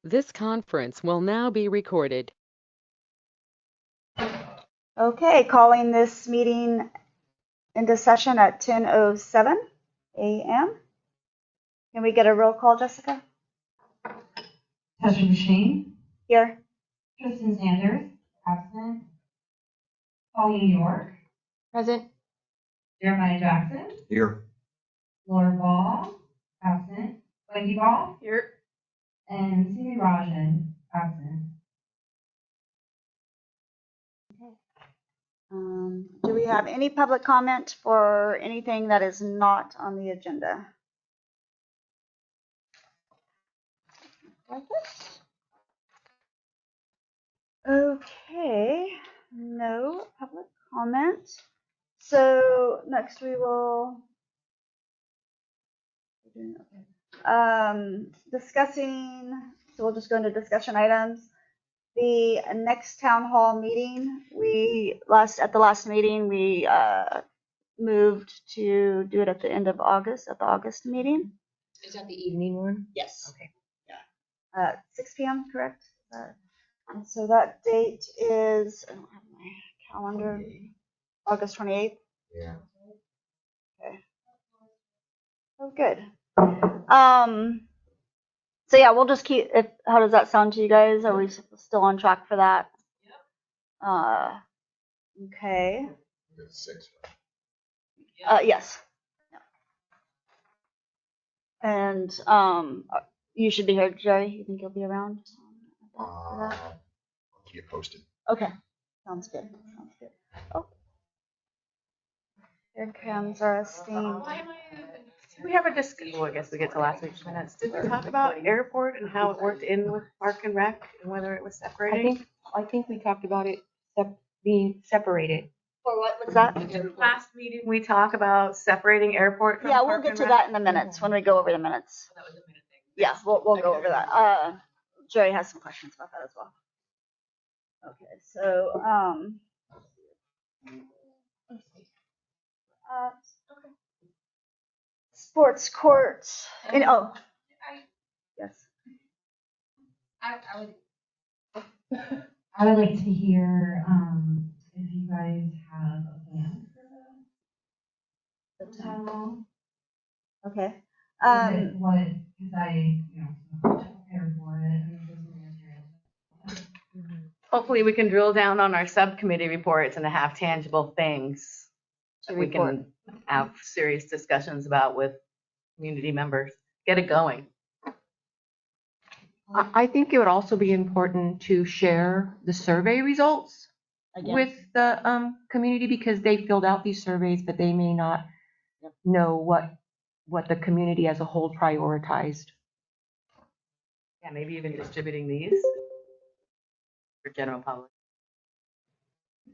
This conference will now be recorded. Okay, calling this meeting into session at 10:07 a.m. Can we get a roll call, Jessica? Tessa Machine. Here. Tristan Sanders, absent. Pauline York. Present. Jeremiah Jackson. Here. Laura Ball, absent. Wendy Ball. Here. And Simi Rajan, absent. Do we have any public comment for anything that is not on the agenda? Okay, no public comment. So next we will discussing. So we'll just go into discussion items. The next town hall meeting, at the last meeting we moved to do it at the end of August, at the August meeting. Is that the evening one? Yes. Okay. Yeah. 6 p.m. correct? And so that date is, I don't have my calendar. August 28th. Yeah. Okay. Oh, good. So yeah, we'll just keep. How does that sound to you guys? Are we still on track for that? Yeah. Okay. It's 6. Yes. And you should be here, Jerry. You think you'll be around? I'll keep it posted. Okay. Sounds good. Sounds good. Oh. Here comes our esteemed. We have a discussion. Well, I guess we get to last week's minutes. Did we talk about airport and how it worked in with Park and Rec and whether it was separating? I think we talked about it being separated. For what was that? Last meeting, we talked about separating airport from Yeah, we'll Park get and to Rec. that in the minutes when we go over the minutes. That was a minute thing. Yeah, we'll go over that. Jerry has some questions about that as well. Okay, so sports court. Yes. I would like to hear if you guys have a plan for the town hall. Okay. Because I prepared for it. Hopefully we can drill down on our subcommittee reports and have tangible things that we can have serious discussions about with community members. Get it going. I think it would also be important to share the survey results with the community, because they filled out these surveys, but they may not know what the community as a whole prioritized. Yeah, maybe even distributing these for general public.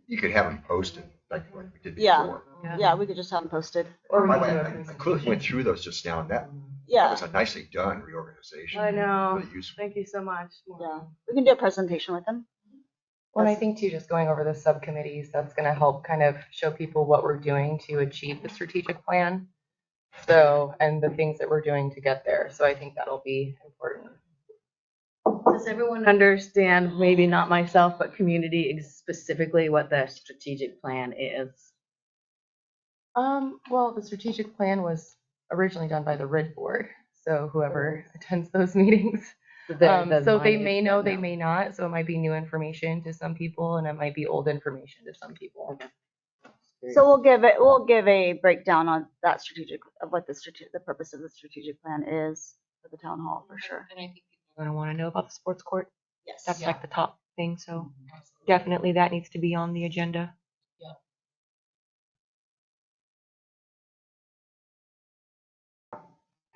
You could have them posted like what we did Yeah. before. Yeah, we could just have them posted. By the way, I clearly went through those just now, and that was a nicely done reorganization. I know. Really useful. Thank you so much. Yeah, we can do a presentation with them. Well, I think too, just going over the subcommittees, that's going to help kind of show people what we're doing to achieve the strategic plan. So, and the things that we're doing to get there. So I think that'll be important. Does everyone understand, maybe not myself, but community specifically what the strategic plan is? Well, the strategic plan was originally done by the RID board. So whoever attends those meetings. So they may know, they may not. So it might be new information to some people, and it might be old information to some people. Okay. So we'll give a breakdown on that what the purpose of the strategic plan is for the town hall for sure. And I think people are going to want to know about the sports court. Yes. That's like the top thing. So definitely that needs to be on the agenda. Yeah.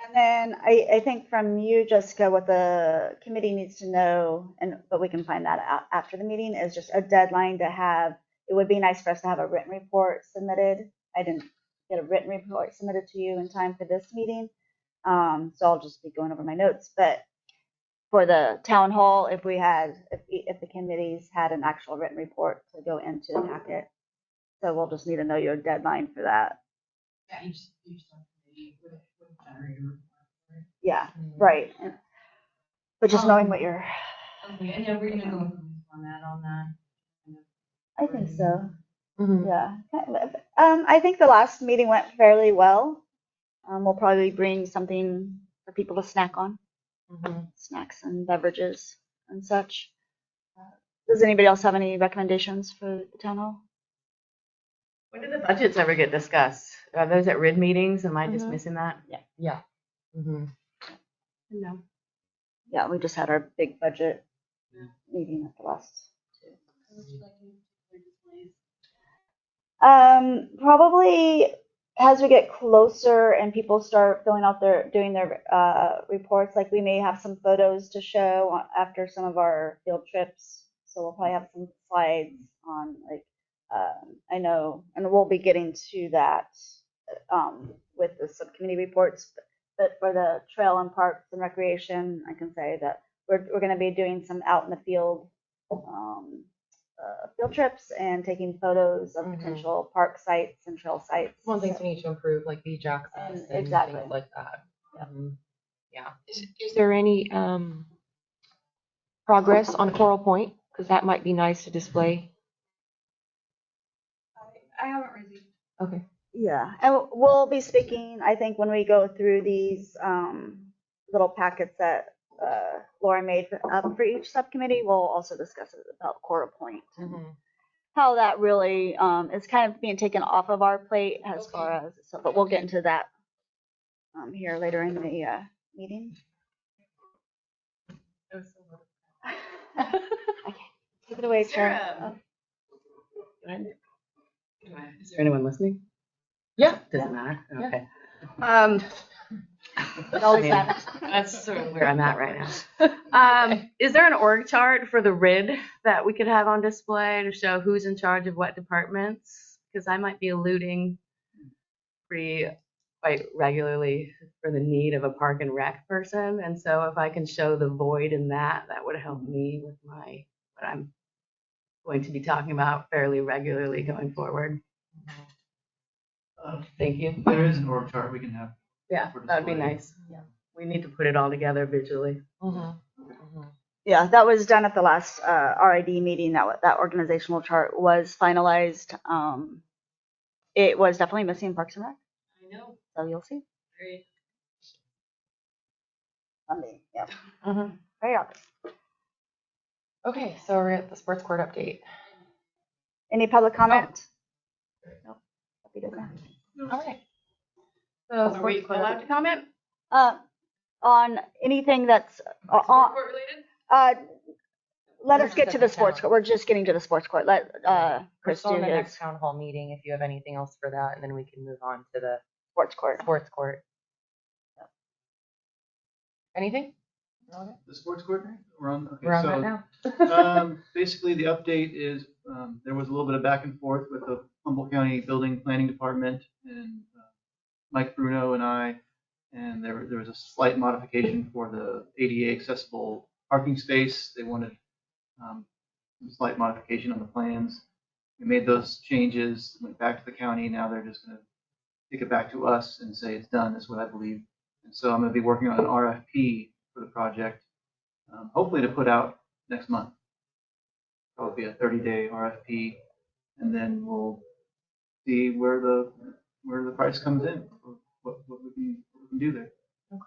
And then I think from you, Jessica, what the committee needs to know, but we can find that out after the meeting, is just a deadline to have. It would be nice for us to have a written report submitted. I didn't get a written report submitted to you in time for this meeting, so I'll just be going over my notes. But for the town hall, if the committees had an actual written report to go into the packet, so we'll just need to know your deadline for that. Yeah, each subcommittee would generate a report. Yeah, right. But just knowing what you're, Okay, and then we're gonna go with the format on that. I think so. Mhm. Yeah. I think the last meeting went fairly well. We'll probably bring something for people to snack on, Mhm. snacks and beverages and such. Does anybody else have any recommendations for the town hall? When do the budgets ever get discussed? Are those at RID meetings? Am I just Mhm. missing that? Yeah. Mhm. No. Yeah, we just had our big budget meeting at the last two. Probably as we get closer and people start filling out doing their reports, like we may have some photos to show after some of our field trips. So we'll probably have some slides on like, I know, and we'll be getting to that with the subcommittee reports. But for the trail and parks and recreation, I can say that we're going to be doing some out in the field field trips and taking photos of potential park sites and trail sites. One things we need to improve, like beach access and Exactly. things like that. Yeah. Is there any progress on Coral Point? Because that might be nice to display. I haven't received. Okay. Yeah, and we'll be speaking, I think, when we go through these little packets that Laura made up for each subcommittee, we'll also discuss about Coral Point and how that really is kind of being taken off of our plate as far as, so, but we'll get into that here later in the meeting. Okay, take it away, Chair. Go ahead. Is there anyone listening? Yeah. Doesn't matter. Yeah. Okay. It always matters. That's sort of where I'm at right now. Is there an org chart for the RID that we could have on display to show who's in charge of what departments? Because I might be alluding quite regularly for the need of a park and rec person. And so if I can show the void in that, that would help me with what I'm going to be talking about fairly regularly going forward. Thank you. There is an org chart we can have. Yeah, that would be nice. Yeah. We need to put it all together visually. Yeah, that was done at the last RID meeting. That organizational chart was finalized. It was definitely missing in Parks and Rec. I know. So you'll see. Great. Sunday, yeah. Very obvious. Okay, so we're at the sports court update. Any public comment? Nope. Happy to go. All right. So Are we allowed to comment? On anything that's Court related? let us get to the sports court. We're just getting to the sports court. Let we're Chris still do in the his next town hall meeting if you have anything else for that, and then we can move on to the sports court. sports court. Anything? The sports court, we're on. Okay, We're on so that now. basically the update is there was a little bit of back and forth with the Humboldt County Building Planning Department and Mike Bruno and I, and there was a slight modification for the ADA accessible parking space. They wanted some slight modification on the plans. We made those changes, went back to the county. Now they're just going to take it back to us and say it's done. Is what I believe. And so I'm going to be working on an RFP for the project, hopefully to put out next month. Probably be a 30-day RFP, and then we'll see where the price comes in, or what we can do there. Okay.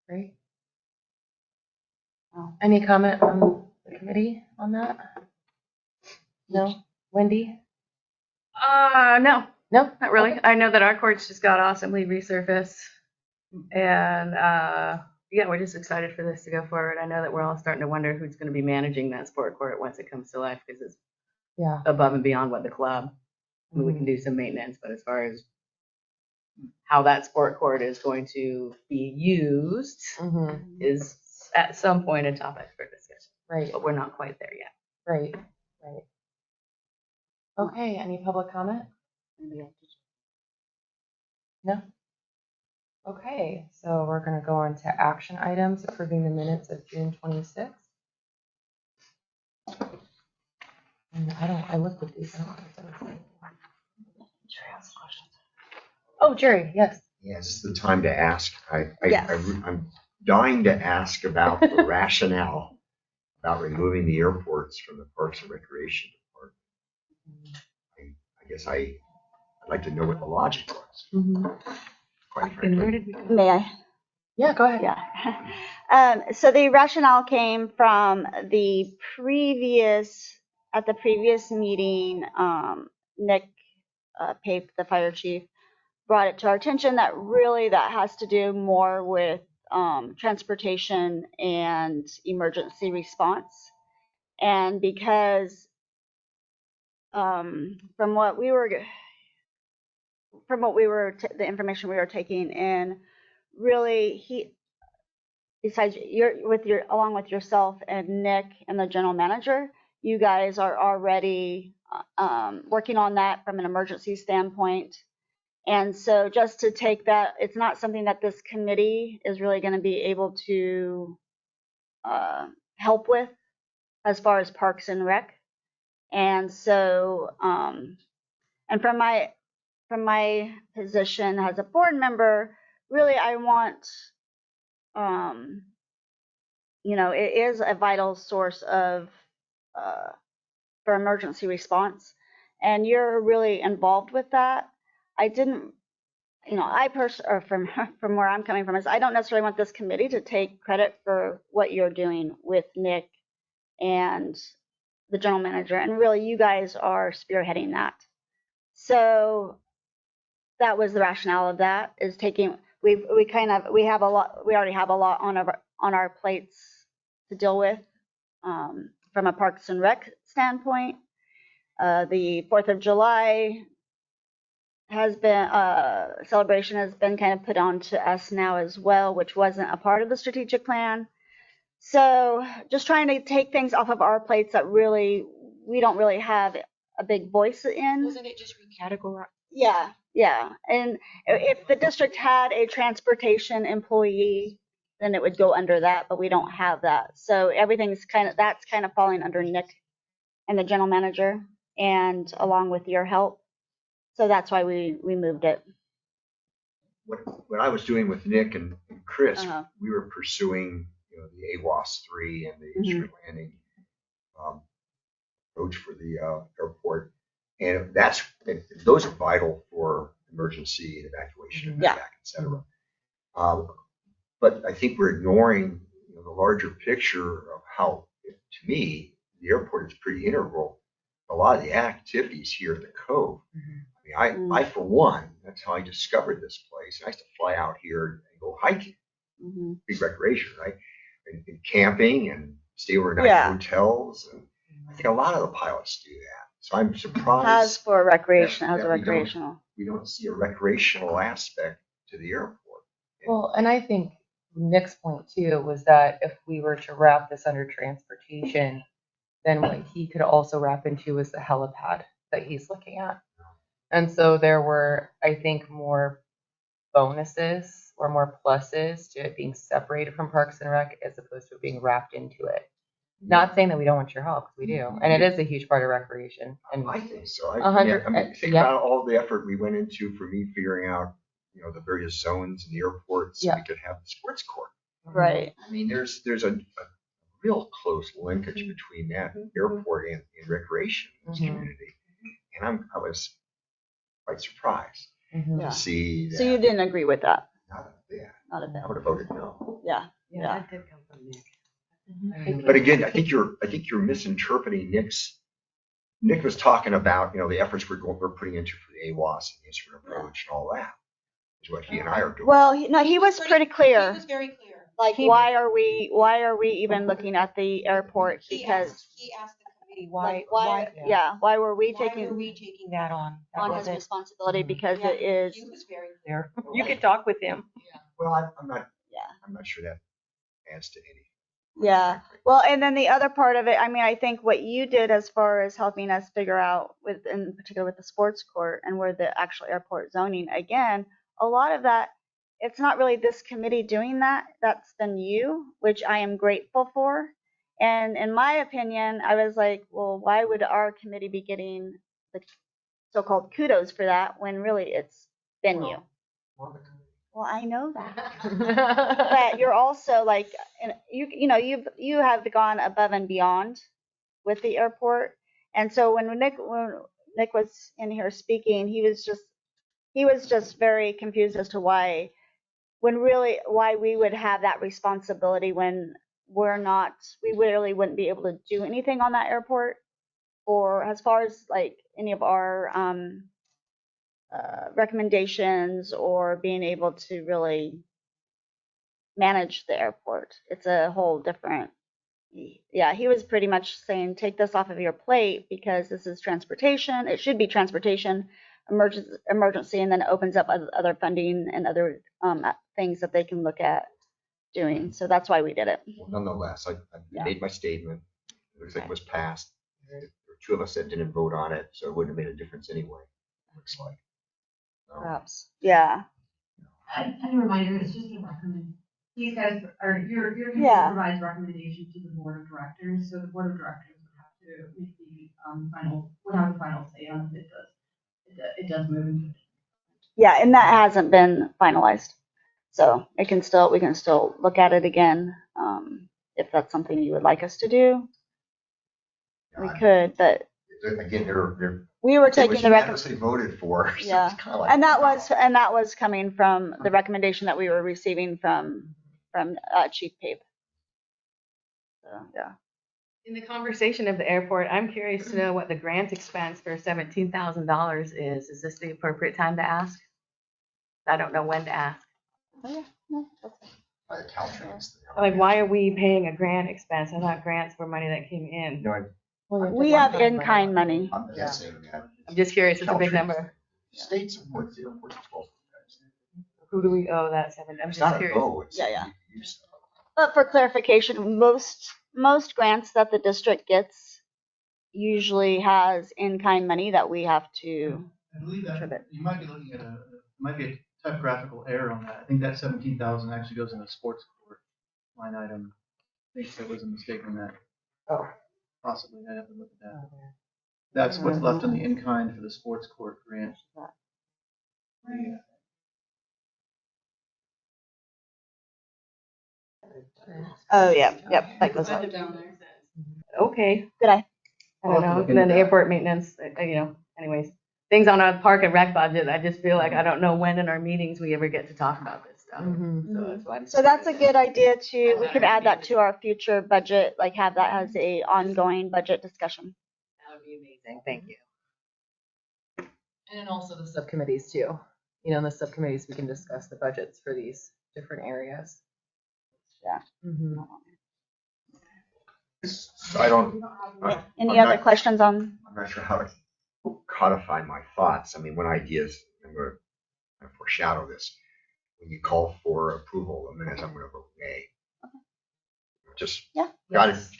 Great. Any comment from the committee on that? No? Wendy? No, No? not really. Okay. I know that our courts just got awesomely resurfaced. And yeah, we're just excited for this to go forward. I know that we're all starting to wonder who's going to be managing that sport court once it comes to life, because it's above and beyond what the club. I mean, we can do some maintenance, but as far as how that sport court is going to be used is at some point a topic for discussion. Right. But we're not quite there yet. Right. Right. Okay, any public comment? No? Okay, so we're going to go on to action items, approving the minutes of June 26th. And I looked at these. I don't think there was anything. Oh, Jerry, yes. Yeah, it's the time to ask. Yes. I'm dying to ask about the rationale about removing the airports from the Parks and Recreation Department. I guess I'd like to know what the logic was. Quite frankly. May I? Yeah, go ahead. Yeah. So the rationale came from at the previous meeting, Nick Pape, the fire chief, brought it to our attention that really that has to do more with transportation and emergency response. And because from what we were, the information we were taking in, really besides along with yourself and Nick and the general manager, you guys are already working on that from an emergency standpoint. And so just to take that, it's not something that this committee is really going to be able to help with as far as Parks and Rec. And so, and from my position as a board member, really I want, it is a vital source of for emergency response, and you're really involved with that. I didn't, or from where I'm coming from is I don't necessarily want this committee to take credit for what you're doing with Nick and the general manager, and really you guys are spearheading that. So that was the rationale of that, is taking, we already have a lot on our plates to deal with from a Parks and Rec standpoint. The 4th of July has been celebration has been kind of put on to us now as well, which wasn't a part of the strategic plan. So just trying to take things off of our plates that really we don't really have a big voice in. Wasn't it just recategorized? Yeah. And if the district had a transportation employee, then it would go under that, but we don't have that. So everything's that's kind of falling under Nick and the general manager, and along with your help. So that's why we moved it. What I was doing with Nick and Chris, we were pursuing the AWAS 3 and the instrument landing approach for the airport. And those are vital for emergency and evacuation and evac, et cetera. But I think we're ignoring the larger picture of how, to me, the airport is pretty integral to a lot of the activities here at the Cove. I mean, I for one, that's how I discovered this place. I used to fly out here and go hiking, big recreation, right? And camping and stay overnight in hotels. And I think a lot of the pilots do that. So I'm surprised. As for recreation, we don't see a recreational aspect to the airport. Well, and I think Nick's point too was that if we were to wrap this under transportation, then what he could also wrap into is the helipad that he's looking at. And so there were, I think, more bonuses or more pluses to it being separated from Parks and Rec as opposed to being wrapped into it. Not saying that we don't want your help, because we do, and it is a huge part of recreation. And I think so. Think about all the effort we went into for me figuring out, the various zones in the airport so we could have the sports court. Right. I mean, there's a real close linkage between that airport and recreation in this community, and I was quite surprised to see that. So you didn't agree with that? Not a bit. I would have voted no. Yeah. That did come from Nick. But again, I think you're misinterpreting Nick's. Nick was talking about the efforts we're putting into for the AWAS and the instrument approach and all that is what he and I are doing. Well, he was pretty clear. He was very clear. Like, why are we even looking at the airport? Because he asked the committee why were we taking that on his responsibility, because it is. He was very clear. You could talk with him. Well, I'm not sure that adds to any. Yeah. Well, and then the other part of it, I mean, I think what you did as far as helping us figure out in particular with the sports court and where the actual airport zoning, again, a lot of that, it's not really this committee doing that. That's been you, which I am grateful for. And in my opinion, I was like, well, why would our committee be getting the so-called kudos for that when really it's been you? Well, I know that. But you're also like, and you have gone above and beyond with the airport. And so when Nick was in here speaking, he was just very confused as to why we would have that responsibility when we really wouldn't be able to do anything on that airport, or as far as like any of our recommendations or being able to really manage the airport. It's a whole different. Yeah, he was pretty much saying, take this off of your plate because this is transportation. It should be transportation, emergency, and then it opens up other funding and other things that they can look at doing. So that's why we did it. Well, nonetheless, I made my statement. It looks like it was passed. There were two of us that didn't vote on it, so it wouldn't have made a difference anyway. Looks like. Perhaps. Yeah. And a reminder, it's just a recommend. These guys are, your committee provides recommendation to the board of directors, so the board of directors would have to make the would have the final say on if it does move into it. Yeah, and that hasn't been finalized. So we can still look at it again. If that's something you would like us to do, we could, but Again, we were taking the recommendation voted for. So yeah, it's like, and that was coming from the recommendation that we were receiving from Chief Pape. So yeah. In the conversation of the airport, I'm curious to know what the grant expense for $17,000 is. Is this the appropriate time to ask? I don't know when to ask. Oh yeah, no, that's by the Caltrans. Like, why are we paying a grant expense? I thought grants were money that came in. No, we have in-kind money. I'm guessing that I'm just curious. It's a big Caltrans number. State supports the airport as well. Who do we owe that $7? I'm It's just not a curious. go. It's Yeah. you stuff. But for clarification, most grants that the district gets usually has in-kind money that we have to I believe that contribute. you might be looking at a typographical error on that. I think that 17,000 actually goes in the sports court line item. I think there was a mistake on that. Oh. Possibly, I have to look at that. That's what's left on the in-kind for the sports court grant. Yeah. Oh yeah, yep, that goes up. Okay. Did I? I don't know. And then the airport maintenance, anyways, things on our park and rec budget. I just feel like I don't know when in our meetings we ever get to talk about this stuff. So that's why. So that's a good idea too. We could add that to our future budget, like have that as a ongoing budget discussion. That would be amazing. Thank you. And also the subcommittees too. In the subcommittees, we can discuss the budgets for these different areas. Yeah. I don't. Any other questions on? I'm not sure how to codify my thoughts. I mean, one idea is, I'm going to foreshadow this. When you call for approval, I'm going to vote nay. Just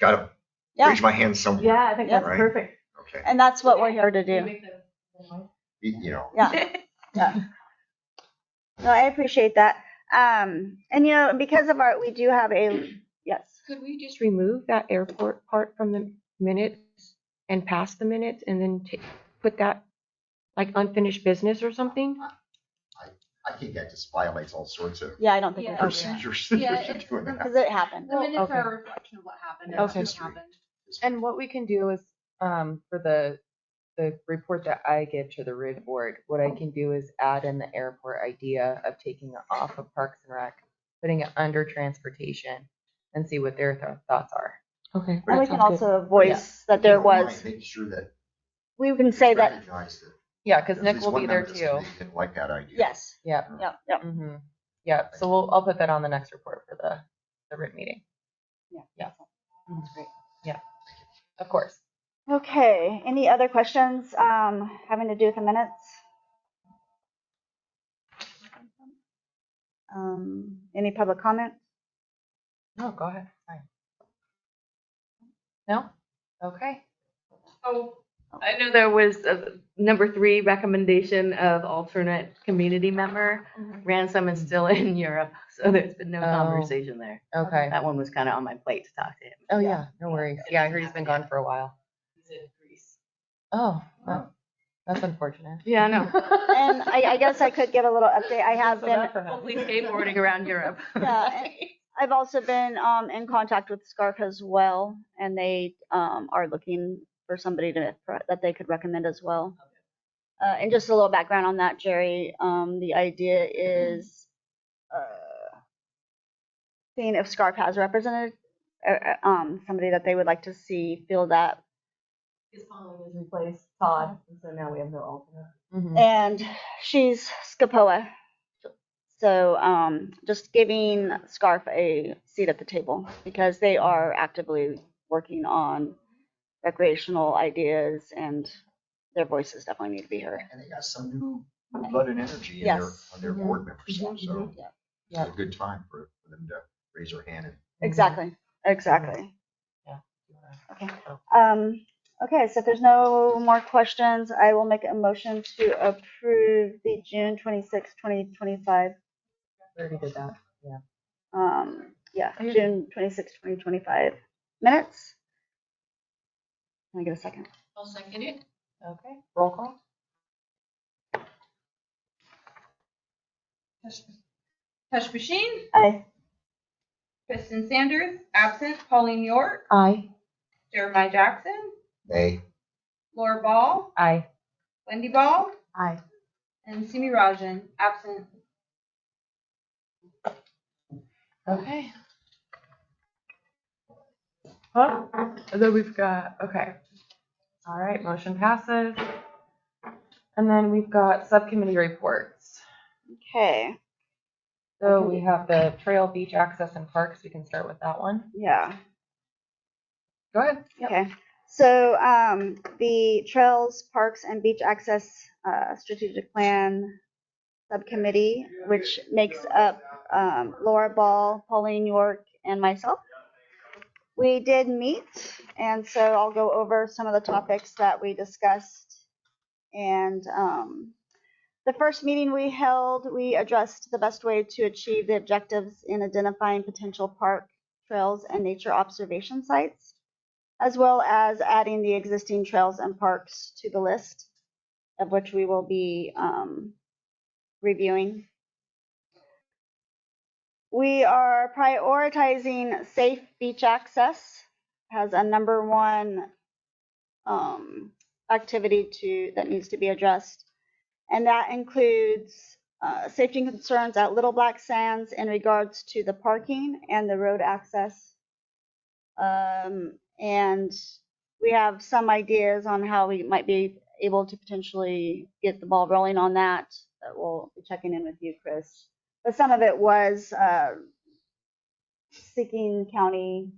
gotta raise my hand somewhere. Yeah, I think that's Right? perfect. Okay. And that's what we're here to do. Yeah. Yeah. No, I appreciate that. And because of we do have yes. Could we just remove that airport part from the minutes and pass the minutes and then put that like unfinished business or something? I think that just violates all sorts of Yeah, I don't think procedures. because it happened. The minutes okay. are a reflection of what happened. Okay. What happened. And what we can do is, for the report that I give to the RID board, what I can do is add in the airport idea of taking it off of Parks and Rec, putting it under transportation, and see what their thoughts are. Okay. And we can also voice that there was. Making sure that We can say that. recognize that Yeah, because at Nick least will one be there member of this too. committee didn't like that idea. Yes. Yeah. Yep. Yep. Mm-hmm. Yeah. So I'll put that on the next report for the RID meeting. Yeah. That's great. Yeah. Of course. Okay. Any other questions having to do with the minutes? Any public comment? No, go ahead. Fine. No? Okay. Oh, I know there was a number 3 recommendation of alternate community member. Ransom is still in Europe, so there's been no conversation there. Okay. That one was kind of on my plate to talk to him. Oh yeah, no worries. Yeah, I heard he's been gone for a while. He's in Greece. Oh, well, That's unfortunate. Yeah, I know. And I guess I could give a little update. I have been, Hopefully skateboarding around Europe. yeah, I've also been in contact with Scarf as well, and they are looking for somebody that they could recommend as well. And just a little background on that, Jerry. The idea is seeing if Scarf has represented somebody that they would like to see fill that. His following has replaced Todd, and so now we have no alternate. Mhm. And she's Scapoa. So just giving Scarf a seat at the table because they are actively working on recreational ideas and their voices definitely need to be heard. And they got some new blood and energy in Yes. on their board members. So Yeah. it's a good time for them to raise their hand. And Exactly. Exactly. Yeah. Okay. Okay, so if there's no more questions, I will make a motion to approve the June 26, 2025. We already did that. June 26, 2025 minutes. Can I get a second? I'll second it. Okay, roll call. Tashbashine, Aye. Kristen Sanders, absent. Pauline York, Aye. Jeremiah Jackson, they, Laura Ball, Aye. Wendy Ball, Aye. and Simi Rajan, absent. Okay. Oh, and then we've got, okay. All right, motion passes. And then we've got subcommittee reports. Okay. So we have the trail, beach access, and parks. We can start with that one. Yeah. Go ahead. Yep. Okay. So the Trails, Parks, and Beach Access Strategic Plan Subcommittee, which makes up Laura Ball, Pauline York, and myself. We did meet, and so I'll go over some of the topics that we discussed. And the first meeting we held, we addressed the best way to achieve the objectives in identifying potential park, trails, and nature observation sites, as well as adding the existing trails and parks to the list, of which we will be reviewing. We are prioritizing safe beach access as a number one activity that needs to be addressed. And that includes safety concerns at Little Black Sands in regards to the parking and the road access. And we have some ideas on how we might be able to potentially get the ball rolling on that. We'll be checking in with you, Chris. But some of it was seeking county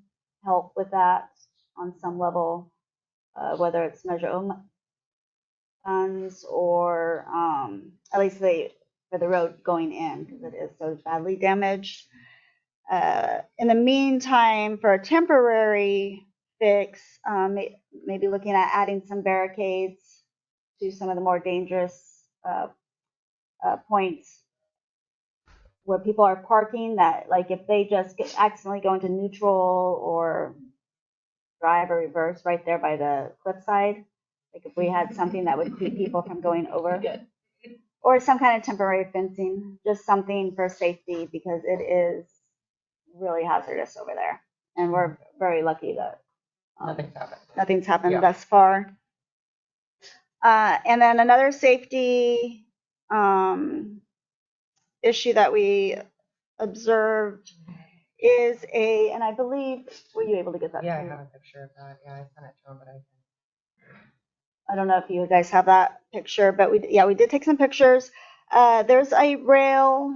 help with that on some level, whether it's Measure O funds or at least for the road going in because it is so badly damaged. In the meantime, for a temporary fix, maybe looking at adding some barricades to some of the more dangerous points where people are parking that, like if they just accidentally go into neutral or drive or reverse right there by the cliffside, like if we had something that would keep people from going over, or some kind of temporary fencing, just something for safety because it is really hazardous over there. And we're very lucky that nothing's happened thus far. And then another safety issue that we observed is and I believe, were you able to get that? Yeah, I have a picture of that. Yeah, I sent it to him, but I don't know if you guys have that picture, but we did take some pictures. There's a rail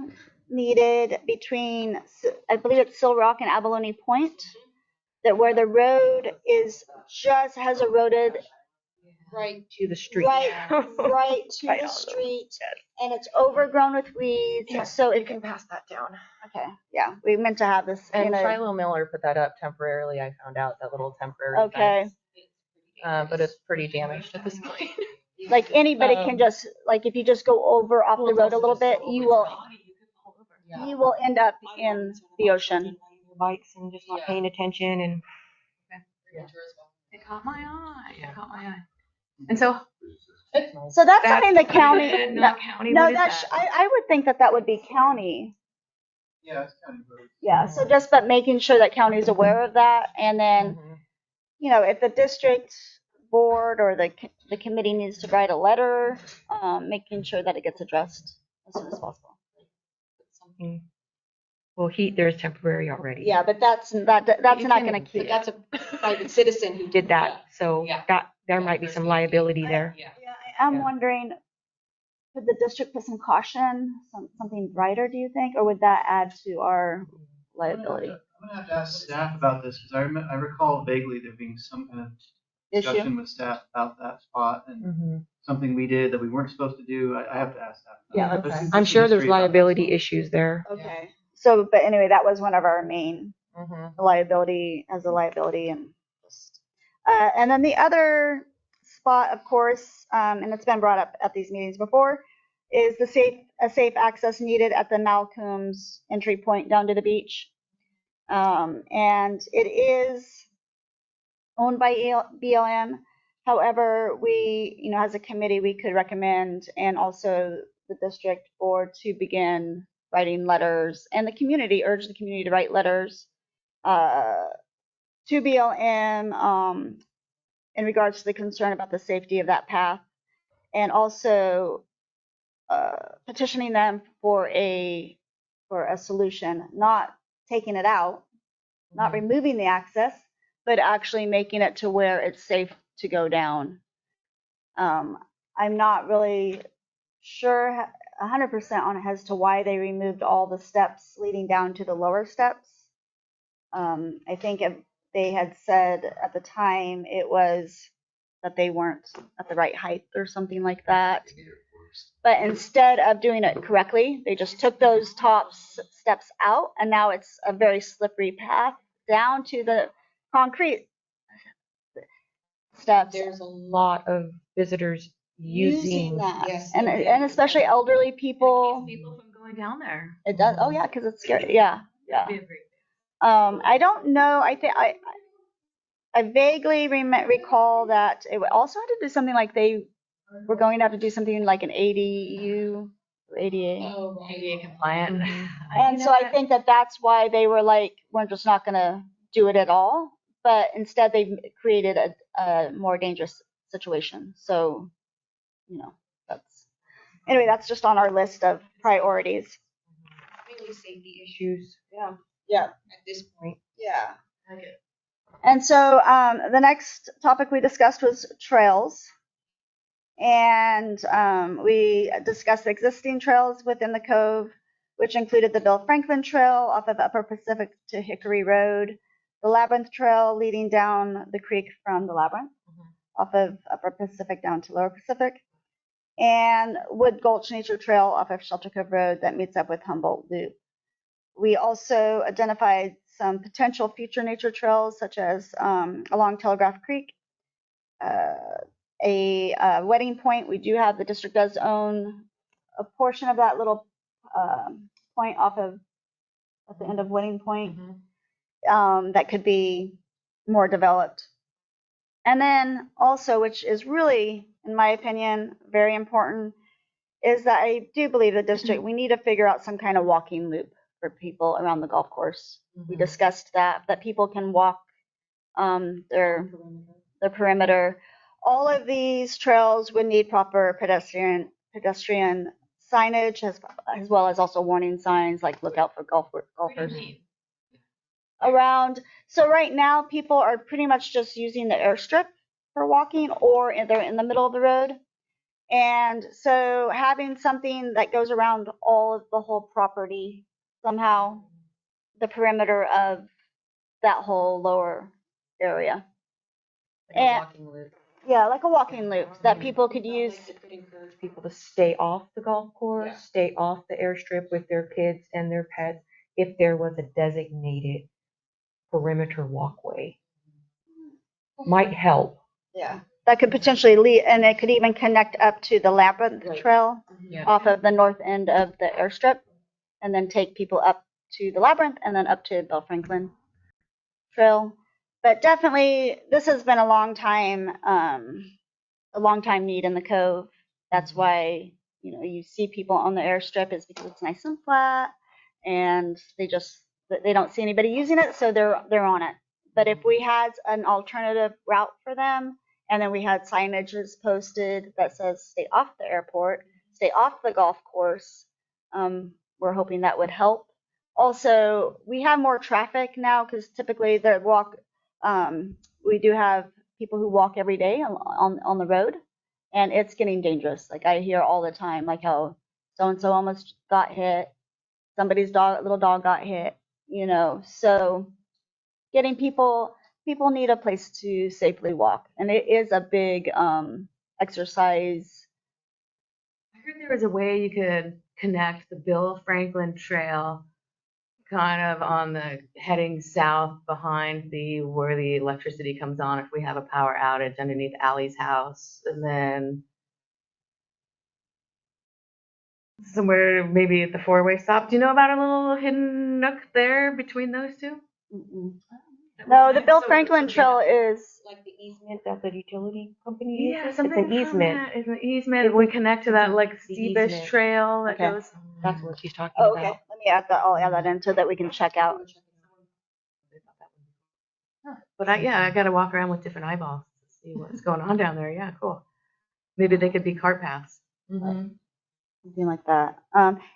needed between, I believe it's Sill Rock and Abalone Point, that where the road has eroded right to the street. Right to the street, and it's overgrown with weeds. Yeah, so you can pass that down. Okay, yeah, we meant to have this. And Shiloh Miller put that up temporarily. I found out that little temporary. Okay. Fence. But it's pretty damaged at this point. Like anybody can just, like if you just go over off the road a little bit, you will end up in the ocean. Bikes and just not paying attention and. It caught my eye. It caught my eye. And so. So that's something the county, Not county, no, what is that's, that? I would think that that would be county. Yeah, it's county roads. Yeah, so just, but making sure that county is aware of that, and then, you know, if the district board or the committee needs to write a letter, making sure that it gets addressed as soon as possible. Something. Well, there's temporary already. Yeah, but that's not gonna keep. But that's a private citizen who did that, so that, there might be some liability there. Yeah, I am wondering, could the district put some caution, something brighter, do you think, or would that add to our liability? I'm gonna have to ask staff about this, because I recall vaguely there being some kind of discussion with staff about that spot and something we did that we weren't supposed to do. I have to ask staff. Yeah, But okay. there's I'm sure there's history about liability that. issues there. Okay. So, but anyway, that was one of our main liability as a liability, and then the other spot, of course, and it's been brought up at these meetings before, is a safe access needed at the Malcolm's entry point down to the beach, and it is owned by BLM. However, we, you know, as a committee, we could recommend, and also the district board, to begin writing letters, and the community, urge the community to write letters to BLM in regards to the concern about the safety of that path, and also petitioning them for a solution, not taking it out, not removing the access, but actually making it to where it's safe to go down. I'm not really sure 100% on as to why they removed all the steps leading down to the lower steps. I think if they had said at the time it was that they weren't at the right height or something like that. But instead of doing it correctly, they just took those top steps out, and now it's a very slippery path down to the concrete steps. There's a lot of visitors using that, Yes. and especially elderly people. People from going down there. It does. Oh yeah, because it's scary. Yeah. I don't know. I think I vaguely recall that it also had to do something like they were going to have to do something like an ADU or ADA. ADA compliant. And so I think that that's why they were like, we're just not going to do it at all. But instead, they've created a more dangerous situation. So, you know, that's just on our list of priorities. Mainly safety issues. Yeah. At this point. Yeah. And so the next topic we discussed was trails. And we discussed the existing trails within the Cove, which included the Bill Franklin Trail off of Upper Pacific to Hickory Road, the Labyrinth Trail leading down the creek from the Labyrinth, off of Upper Pacific down to Lower Pacific, and Wood Gulch Nature Trail off of Shelter Cove Road that meets up with Humboldt Loop. We also identified some potential future nature trails, such as along Telegraph Creek, a wedding point. We do have, the district does own a portion of that little point off of at the end of Wedding Point that could be more developed. And then also, which is really, in my opinion, very important, is that I do believe the district, we need to figure out some kind of walking loop for people around the golf course. We discussed that people can walk their perimeter. All of these trails would need proper pedestrian signage, as well as also warning signs like look out for golfers around. So right now, people are pretty much just using the airstrip for walking, or they're in the middle of the road. And so having something that goes around all of the whole property, somehow, the perimeter of that whole lower area. Like a walking loop. Yeah, like a walking loop that people could use. It could encourage people to stay off the golf course, stay off the airstrip with their kids and their pets, if there was a designated perimeter walkway. Might help. Yeah. That could potentially lead, and it could even connect up to the Labyrinth Trail off of the north end of the airstrip, and then take people up to the Labyrinth and then up to Bill Franklin Trail. But definitely, this has been a long time a long time need in the Cove. That's why, you see people on the airstrip is because it's nice and flat, and they don't see anybody using it, so they're on it. But if we had an alternative route for them, and then we had signages posted that says stay off the airport, stay off the golf course, we're hoping that would help. Also, we have more traffic now because typically we do have people who walk every day on the road, and it's getting dangerous. Like I hear all the time, like how so and so almost got hit, somebody's little dog got hit, So getting people need a place to safely walk, and it is a big exercise. I heard there was a way you could connect the Bill Franklin Trail kind of on the heading south behind where the electricity comes on if we have a power outage underneath Allie's house, and then somewhere maybe at the four-way stop. Do you know about a little hidden nook there between those two? Mm-mm. No, the Bill Franklin Trail is Like the easement that the utility company Yeah, uses? something It's an easement. It's an easement. We connect to that like the steepish easement. trail that Okay. goes. That's what she's talking okay. about. Let me add that. I'll add that in so that we can check out. But I got to walk around with different eyeballs to see what's going on down there. Yeah, cool. Maybe they could be cart paths. Something like that.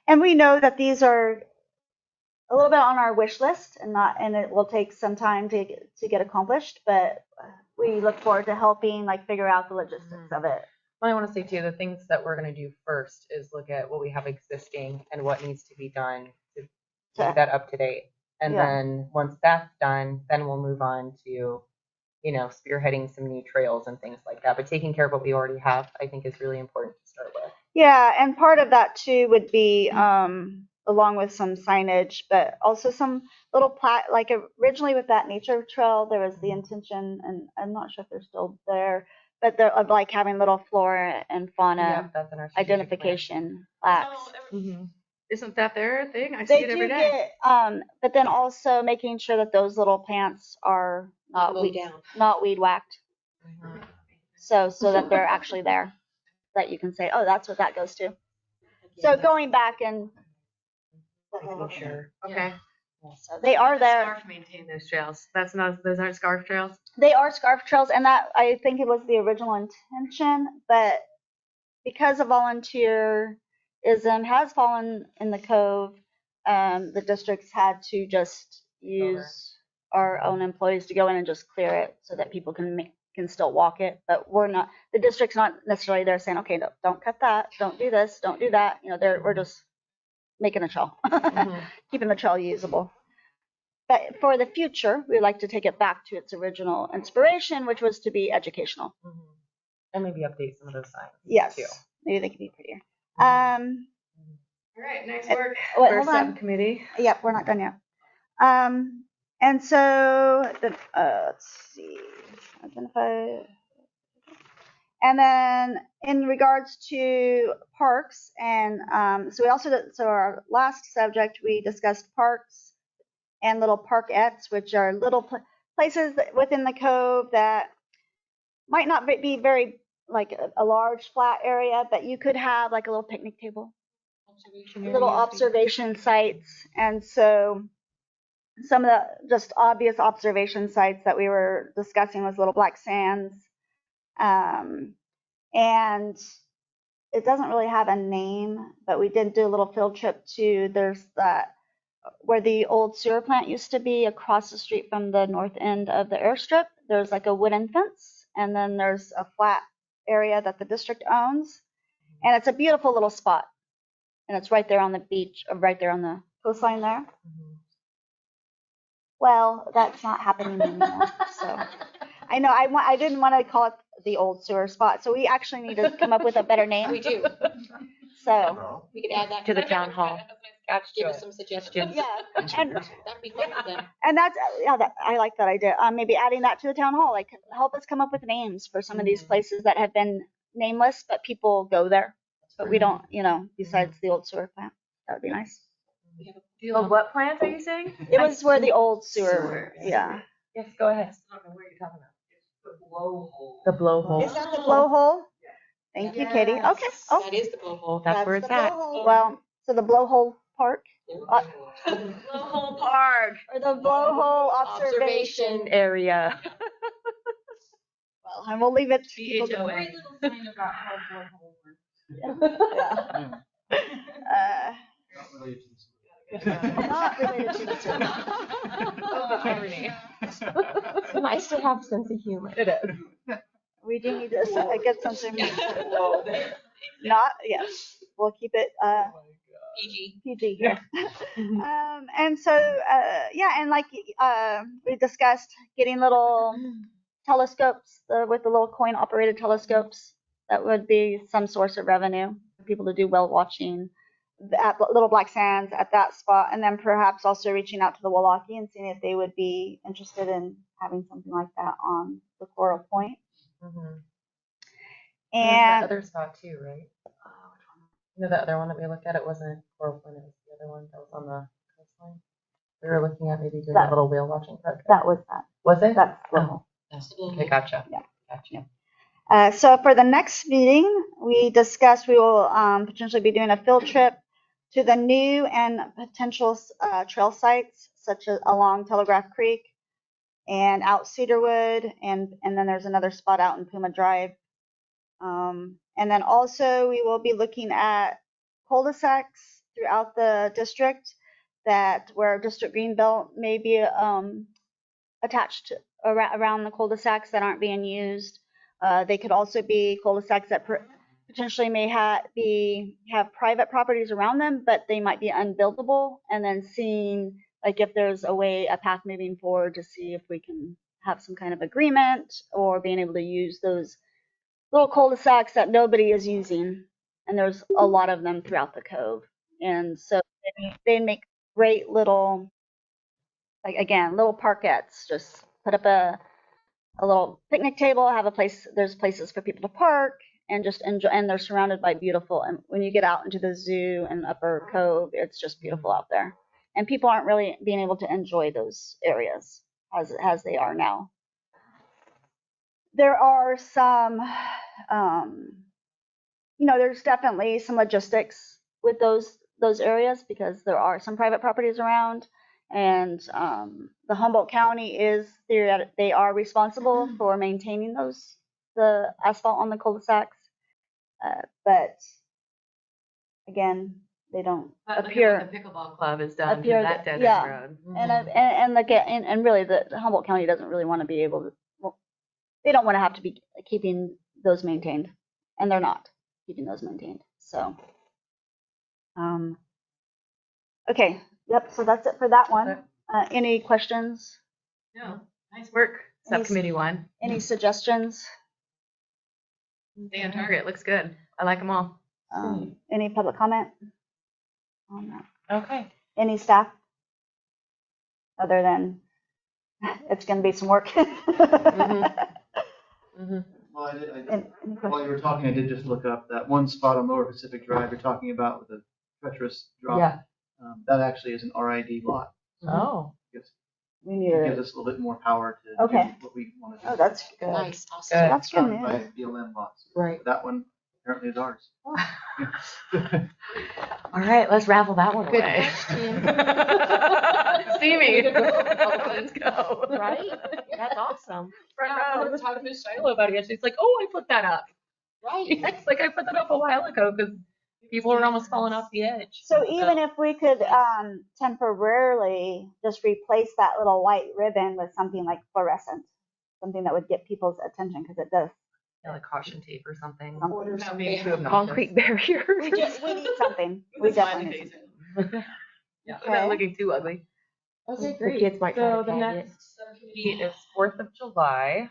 And we know that these are a little bit on our wish list, and it will take some time to get accomplished. But we look forward to helping figure out the logistics of it. Well, I want to say too, the things that we're going to do first is look at what we have existing and what needs to be done to keep that up to date. And Yeah. then once that's done, then we'll move on to, spearheading some new trails and things like that. But taking care of what we already have, I think, is really important to start with. Yeah, and part of that too would be along with some signage, but also some little plat. Like originally with that nature trail, there was the intention, and I'm not sure if they're still there, but they're of having little flora and fauna That's in our strategic identification plaques. Isn't that their thing? I see They it every do day. get, but then also making sure that those little plants are not weed whacked, so that they're actually there, that you can say, oh, that's what that goes to. So going back and Making sure. Okay. so they are there. Scarf maintain those trails. Those aren't scarf trails. They are scarf trails, and that I think it was the original intention, but because a volunteerism has fallen in the Cove, the districts had to just use our own employees to go in and just clear it so that people can still walk it. But we're not. The district's not necessarily there saying, okay, no, don't cut that, don't do this, don't do that. We're just making a trail, keeping the trail usable. But for the future, we'd like to take it back to its original inspiration, which was to be educational. And maybe update some of those signs. Yes, too. maybe they could be prettier. All right, nice work. Wait, for hold on. subcommittee. Yep, we're not done yet. And so let's see, identify. And then in regards to parks, and so we also so our last subject we discussed parks and little parkettes, which are little places within the Cove that might not be very a large flat area, but you could have a little picnic table, little observation sites. And so some of the just obvious observation sites that we were discussing was Little Black Sands, and it doesn't really have a name, but we did do a little field trip to, there's that where the old sewer plant used to be across the street from the north end of the airstrip. There's a wooden fence, and then there's a flat area that the district owns, and it's a beautiful little spot, and it's right there on the beach, right there on the coastline there. Well, that's not happening anymore. So I know I didn't want to call it the old sewer spot, so we actually need to come up with a better name. We do. So We could add that to the town hall. Give us some suggestions. yeah, and That'd be fun with them. and that's I like that idea. Maybe adding that to the town hall, help us come up with names for some of these places that have been nameless, but people go there, but we don't, besides the old sewer plant. That would be nice. Oh, what plants are you saying? It was where the old sewer. Yeah. Yes, go ahead. I don't know where you're talking about. The blowhole. Is that the blowhole? Thank you, Katie. Yes, Okay. Oh, that is the blowhole. That's where it's the at. blowhole. Well, so the blowhole park Blowhole Park. or the blowhole observation. area. Well, and we'll leave it to people to BHOA. Very little sign about how blowhole works. Yeah. Yeah. Not related to this. Not related to the city. Oh, irony. It's nice to have a sense of humor. It is. We do need to get something. Not, yes, we'll keep it PG here. And so, yeah, and like we discussed, getting little telescopes with the little coin operated telescopes. That would be some source of revenue for people to do whale watching at Little Black Sands at that spot, and then perhaps also reaching out to the Wallaki and seeing if they would be interested in having something like that on the Coral Point. Mm-hmm. And that other spot too, right? You know, the other one that we looked at, it wasn't Coral Point, it was the other one that was on the coastline. We were looking at maybe doing a little whale watching project. that was that. Was it? That's little. Oh, okay, gotcha. Yeah. Gotcha. So for the next meeting, we discussed we will potentially be doing a field trip to the new and potential trail sites, such as along Telegraph Creek and out Cedarwood, and then there's another spot out in Puma Drive. And then also we will be looking at cul-de-sacs throughout the district that where District Greenbelt may be attached to, around the cul-de-sacs that aren't being used. They could also be cul-de-sacs that potentially may have private properties around them, but they might be unbuildable. And then seeing like if there's a path moving forward to see if we can have some kind of agreement or being able to use those little cul-de-sacs that nobody is using. And there's a lot of them throughout the Cove. And so they make great little, like again, little parkettes. Just put up a little picnic table, have a place, there's places for people to park and just enjoy, and they're surrounded by beautiful, and when you get out into the zoo and Upper Cove, it's just beautiful out there. And people aren't really being able to enjoy those areas as they are now. There are some, there's definitely some logistics with those areas because there are some private properties around. And the Humboldt County they are responsible for maintaining the asphalt on the cul-de-sacs. But again, they don't appear. Like the pickleball club is done appear to that that- dead yeah. end road. And really the Humboldt County doesn't really want to be able to, well, they don't want to have to be keeping those maintained, and they're not keeping those maintained. So, okay. Yep, so that's it for that one. Any questions? No, nice work, subcommittee one. Any suggestions? Stay on target, looks good. I like them all. Any public comment on that? Okay. Any staff? Other than it's going to be some work. Mm-hmm. Well, while you were talking, I did just look up that one spot on Lower Pacific Drive you're talking about with the treacherous drop. Yeah. That actually is an RID lot. Oh. We need It gives us a little bit more power to do what we want to do. Oh, that's good. Nice. So that's good Done by news. BLM lots. Right. But that one apparently is ours. All right, let's raffle that one away. See me. Let's go. Right? That's awesome. I was talking to Shiloh about it yesterday. It's like, oh, I put that up. Right. It's like I put that up a while ago because people were almost falling off the edge. So even if we could temporarily just replace that little white ribbon with something like fluorescent, something that would get people's attention because it does. Yeah, like caution tape or something. Something. No, maybe too obnoxious. Concrete barriers. We need something. We definitely need something. Yeah, Okay. without looking too ugly. Okay, The great. kids might try So to the tag it. next subcommittee is 4th of July.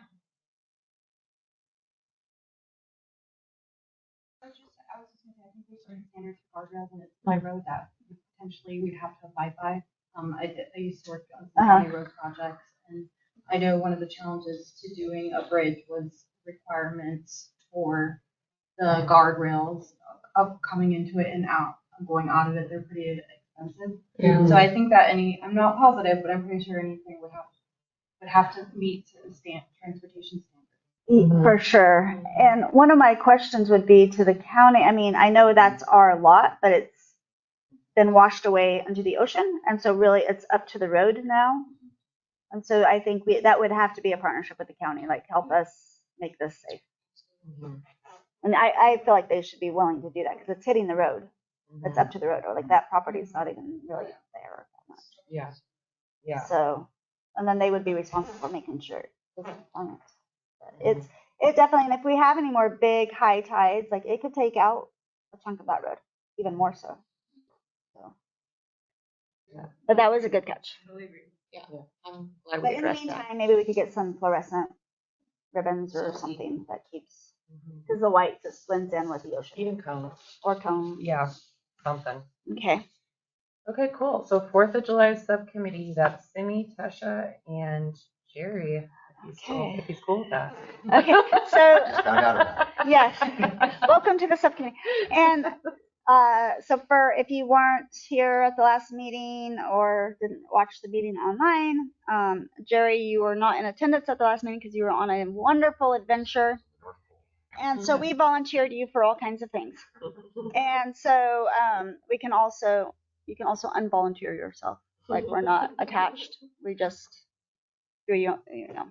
I was just gonna say, I think there's certain standards for guardrails and it's my road that potentially we'd have to abide by. I used to work on some county road projects, and I know one of the challenges to doing a bridge was requirements for the guardrails of coming into it and out, going out of it. They're pretty expensive. Yeah. So I think that I'm not positive, but I'm pretty sure anything would have to meet certain transportation standards. For sure. And one of my questions would be to the county. I mean, I know that's our lot, but it's been washed away into the ocean. And so really it's up to the road now. And so I think that would have to be a partnership with the county, like help us make this safe. And I feel like they should be willing to do that because it's hitting the road. It's up to the road, or like that property is not even really there that much. Yeah. Yeah. So, and then they would be responsible for making sure it doesn't plummet. It definitely, and if we have any more big high tides, like it could take out a chunk of that road, even more so. Yeah. But that was a good catch. Yeah. I'm glad But we in the addressed that. meantime, maybe we could get some fluorescent ribbons or something that keeps, because the white just blends in with the ocean. Even cones. Or cone. Yeah, something. Okay. Okay, cool. So 4th of July subcommittee, that's Simi, Tasha, and Jerry, if he's cool with that. Okay, so Just found out about it. yes, welcome to the subcommittee. And so for if you weren't here at the last meeting or didn't watch the meeting online, Jerry, you were not in attendance at the last meeting because you were on a wonderful adventure. And so we volunteered you for all kinds of things. And so you can also unvolunteer yourself. Like we're not attached. We just do you know.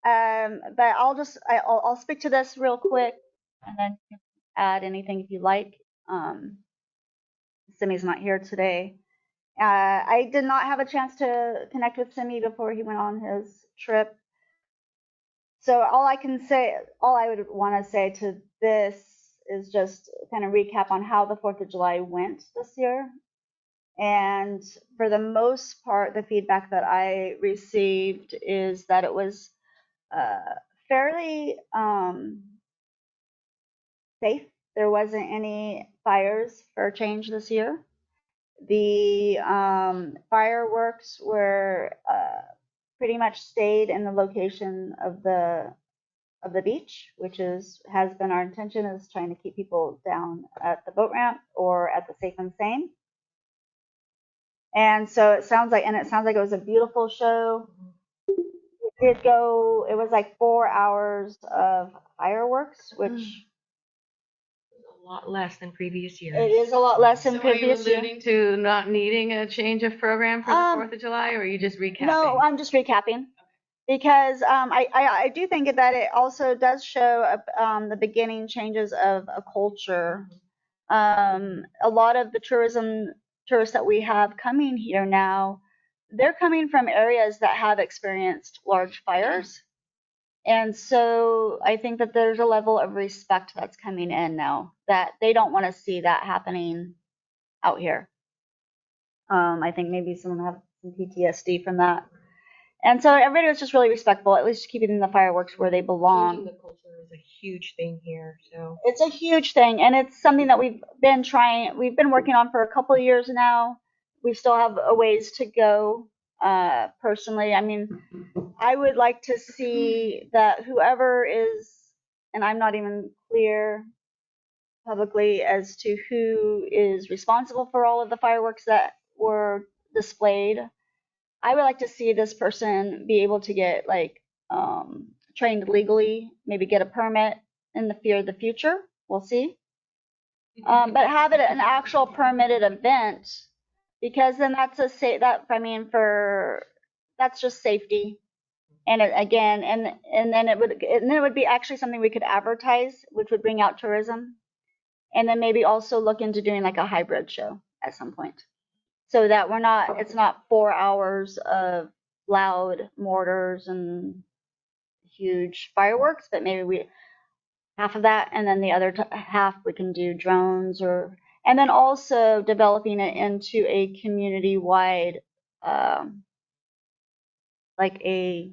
But I'll speak to this real quick and then add anything if you like. Simi's not here today. I did not have a chance to connect with Simi before he went on his trip. So all I would want to say to this is just kind of recap on how the 4th of July went this year. And for the most part, the feedback that I received is that it was fairly safe. There wasn't any fires for a change this year. The fireworks were pretty much stayed in the location of the beach, which has been our intention, is trying to keep people down at the boat ramp or at the Safe and Sane. And so it sounds like it was a beautiful show. It was like 4 hours of fireworks, which A lot less than previous years. it is a lot less than previous years. Are you alluding to not needing a change of program for the 4th of July, or are you just recapping? No, I'm just recapping. Because I do think that it also does show the beginning changes of a culture. A lot of the tourists that we have coming here now, they're coming from areas that have experienced large fires. And so I think that there's a level of respect that's coming in now that they don't want to see that happening out here. I think maybe some of them have some PTSD from that. And so everybody was just really respectful, at least keeping the fireworks where they belong. Changing the culture is a huge thing here. So it's a huge thing, and it's something that we've been working on for a couple of years now. We still have a ways to go. Personally, I mean, I would like to see that whoever is, and I'm not even clear publicly as to who is responsible for all of the fireworks that were displayed. I would like to see this person be able to get trained legally, maybe get a permit in the future. We'll see. But have it an actual permitted event, because then that's that's just safety. And then it would be actually something we could advertise, which would bring out tourism. And then maybe also look into doing like a hybrid show at some point, so that it's not 4 hours of loud mortars and huge fireworks, but maybe half of that, and then the other half we can do drones, and then also developing it into a community-wide, like a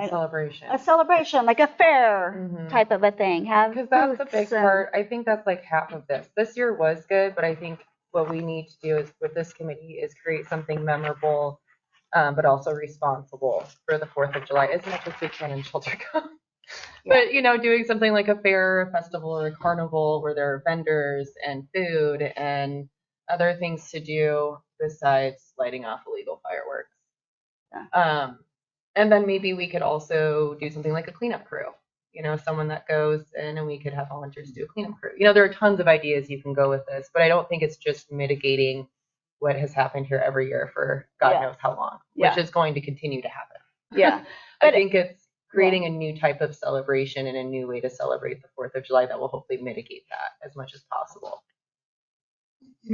celebration, like a fair type of a thing. Because that's the big part. I think that's like half of this. This year was good, but I think what we need to do is with this committee is create something memorable, but also responsible for the 4th of July as much as we can in Shelter Cove. But doing something like a fair, a festival, or a carnival where there are vendors and food and other things to do besides lighting off illegal fireworks. And then maybe we could also do something like a cleanup crew, someone that goes in and we could have volunteers do a cleanup crew. There are tons of ideas you can go with this, but I don't think it's just mitigating what has happened here every year for God knows how long, which is going to continue to happen. Yeah. I think it's creating a new type of celebration and a new way to celebrate the 4th of July that will hopefully mitigate that as much as possible.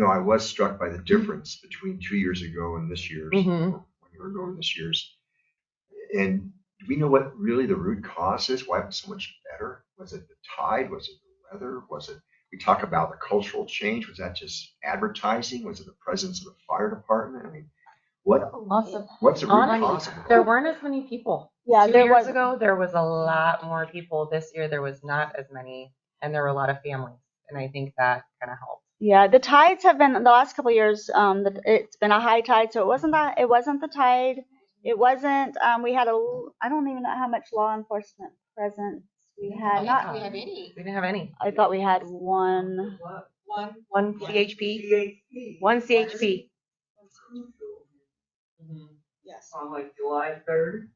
I was struck by the difference between 2 years ago and this year's, or 1 year ago and this year's. And do we know what really the root cause is? Why it was so much better? Was it the tide? Was it the weather? We talk about the cultural change. Was that just advertising? Was it the presence of the fire department? I mean, what's the root cause of it? There weren't as many people. Yeah, 2 years ago, there was a lot more people. This year, there was not as many, and there were a lot of families, and I think that kind of helped. Yeah, the tides have been the last couple of years. It's been a high tide, so it wasn't the tide. It wasn't. We had I don't even know how much law enforcement presence we had. We didn't have any. I thought we had one. One CHP. One CHP. Yes. On like July 3rd.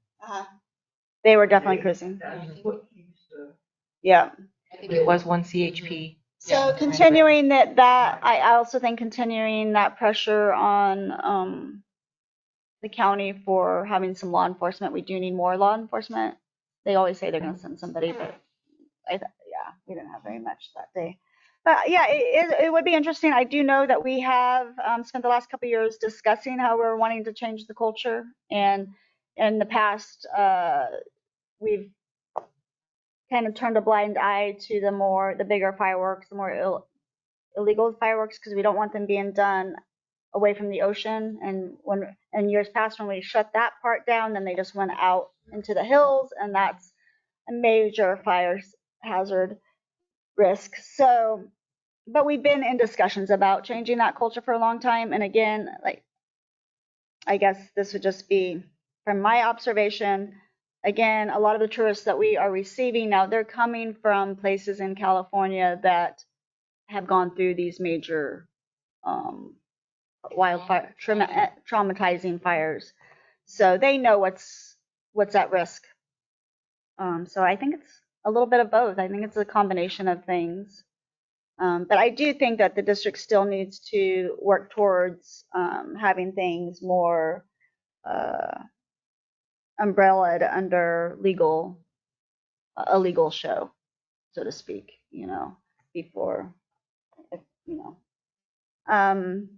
They were definitely cruising. Yeah. I think it was one CHP. So continuing I also think continuing that pressure on the county for having some law enforcement. We do need more law enforcement. They always say they're going to send somebody, but we didn't have very much that day. But yeah, it would be interesting. I do know that we have spent the last couple of years discussing how we're wanting to change the culture, and in the past we've kind of turned a blind eye to the bigger fireworks, the more illegal fireworks, because we don't want them being done away from the ocean. And when in years past, when we shut that part down, then they just went out into the hills, and that's a major fire hazard risk. So, but we've been in discussions about changing that culture for a long time. And again, I guess this would just be from my observation. Again, a lot of the tourists that we are receiving now, they're coming from places in California that have gone through these major wildfire traumatizing fires, so they know what's at risk. So I think it's a little bit of both. I think it's a combination of things, but I do think that the district still needs to work towards having things more umbrellaed under a legal show, so to speak. Before, and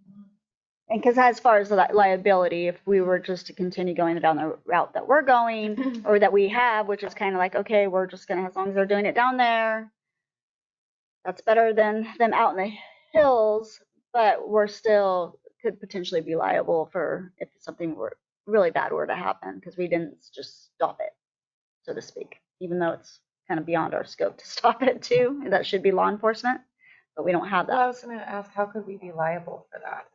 because as far as the liability, if we were just to continue going down the route that we're going, or that we have, which is kind of like, okay, we're just gonna, as long as they're doing it down there, that's better than them out in the hills, but we're still could potentially be liable for if something really bad were to happen, because we didn't just stop it, so to speak, even though it's kind of beyond our scope to stop it too. That should be law enforcement, but we don't have that. Well, I was going to ask, how could we be liable for that?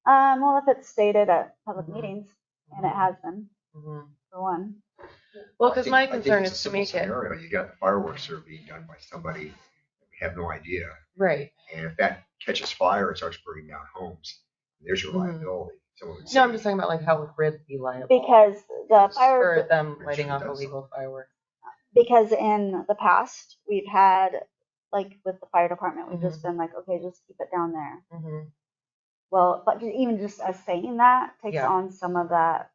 Well, if it's stated at public meetings, and it has been, for one. Well, because my concern is to make it. Scenario. You got the fireworks that are being done by somebody that we have no idea. Right. And if that catches fire, it starts burning down homes. There's your liability. No, I'm just talking about how would RID be liable? Because the fire. For them lighting off illegal fireworks. Because in the past, we've had, like with the fire department, we've just been like, okay, just keep it down there. Well, but even just us saying that takes on some of that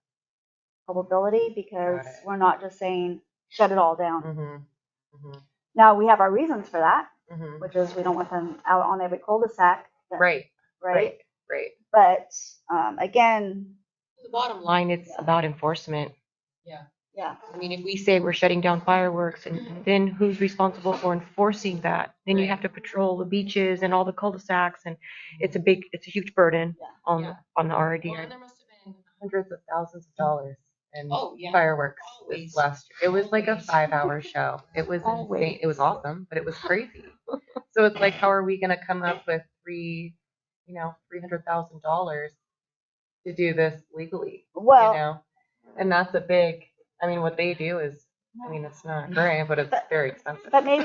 culpability, because we're not just saying shut it all down. Now we have our reasons for that, which is we don't want them out on every cul-de-sac. Right. But again, The bottom line, it's about enforcement. yeah, I mean, if we say we're shutting down fireworks, and then who's responsible for enforcing that? Then you have to patrol the beaches and all the cul-de-sacs, and it's a huge burden on the RD. Well, there must have been hundreds of thousands of dollars in fireworks this last year. It was like a 5-hour show. It was insane. It was awesome, but it was crazy. So it's like, how are we going to come up with $300,000 to do this legally? well, And that's a big. I mean, what they do is, it's not great, but it's very expensive. but maybe,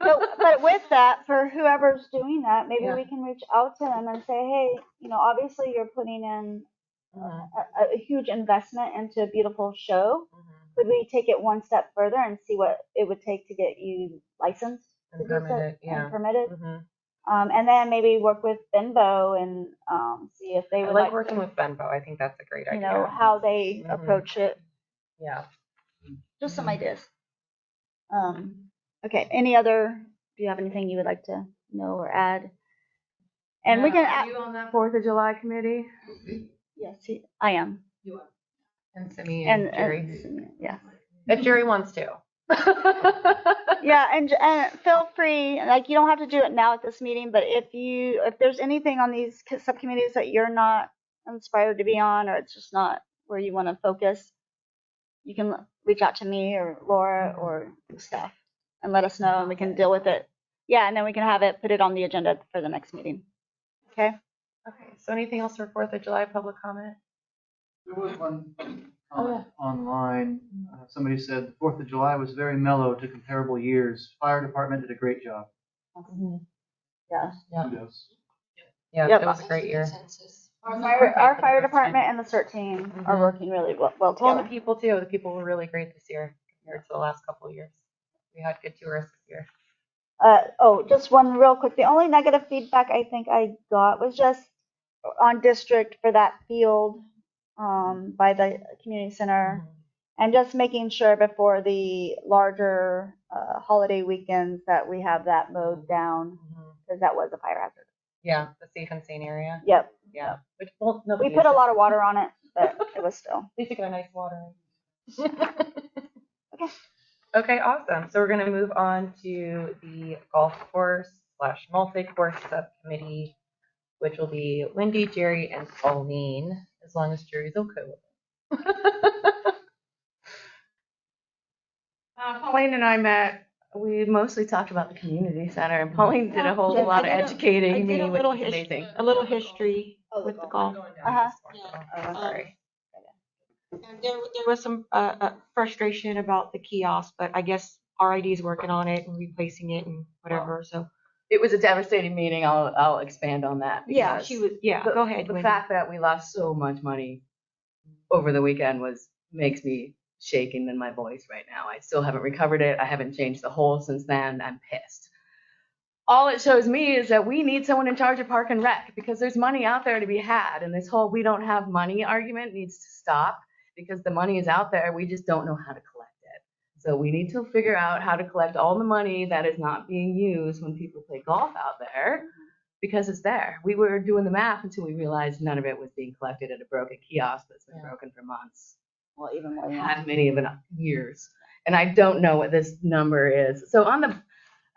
but with that, for whoever's doing that, maybe we can reach out to them and say, hey, obviously you're putting in a huge investment into a beautiful show. would we take it one step further and see what it would take to get you licensed to And do so permitted, yeah. and permitted? Mhm. And then maybe work with Benbow and see if they I would like working with Benbow. I think that's a great you idea. know, how they Mhm. approach it. Yeah. Just some Mhm. ideas. Okay. Any other? Do you have anything you would like to know or add? And we can. Are you on that 4th of July committee? Yes, I am. And Simi and Jerry. Yeah. If Jerry wants to. Yeah, and feel free. Like, you don't have to do it now at this meeting, but if there's anything on these subcommittees that you're not inspired to be on, or it's just not where you want to focus, you can reach out to me or Laura or staff and let us know, and we can deal with it. Yeah, and then we can put it on the agenda for the next meeting. Okay. Okay. So anything else for 4th of July public comment? There was one comment online. Somebody said the 4th of July was very mellow to comparable years. Fire department did a great job. Yeah. Yeah. Kudos. Yeah, Yep. it was a great year. Our fire department and the CERT team are working really well Well, together. the people too. The people were really great this year compared to the last couple of years. We had good tourists this year. Just one real quick. The only negative feedback I think I got was just on district for that field by the community center, and just making sure before the larger holiday weekends that we have that mowed down, because that was a fire hazard. Yeah, the safe and sane area. Yep. Yeah. Which, well, We nobody put a is. lot of water on it, but it was still. At least you got a nice water. Okay. Okay, awesome. So we're going to move on to the golf course / multi-course subcommittee, which will be Wendy, Jerry, and Pauline, as long as Jerry's okay with it. Pauline and I met, we mostly talked about the community center, and Pauline did a whole lot of educating me, which was amazing. A little history with the golf. Uh-huh. Oh, sorry. And there was some frustration about the kiosk, but I guess RID is working on it and replacing it and whatever. So It was a devastating meeting. I'll expand on that. yeah, because she was. Yeah, go ahead. The Wendy. fact that we lost so much money over the weekend makes me shaking in my voice right now. I still haven't recovered it. I haven't changed the hole since then. I'm pissed. All it shows me is that we need someone in charge of Park and Rec, because there's money out there to be had, and this whole we don't have money argument needs to stop, because the money is out there. We just don't know how to collect it. So we need to figure out how to collect all the money that is not being used when people play golf out there, because it's there. We were doing the math until we realized none of it was being collected at a broken kiosk that's been broken for months. Well, even more than Had many of it years. And I don't know what this number is. So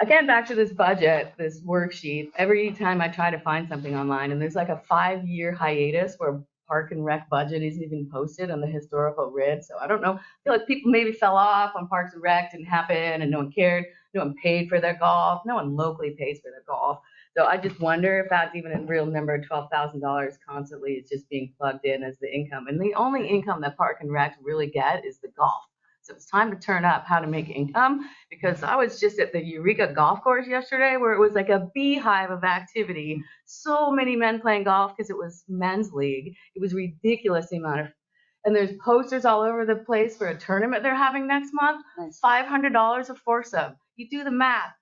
again, back to this budget, this worksheet, every time I try to find something online, and there's like a 5-year hiatus where Park and Rec budget isn't even posted on the historical grid. So I don't know. I feel like people maybe fell off on Parks and Rec, didn't happen, and no one cared. No one paid for their golf. No one locally pays for their golf. So I just wonder if that's even a real number. $12,000 constantly is just being plugged in as the income. And the only income that Park and Rec really get is the golf. So it's time to turn up how to make income, because I was just at the Eureka golf course yesterday where it was like a beehive of activity. So many men playing golf because it was men's league. It was ridiculous the amount of, and there's posters all over the place for a tournament they're having next month. $500 a foursome. You do the math.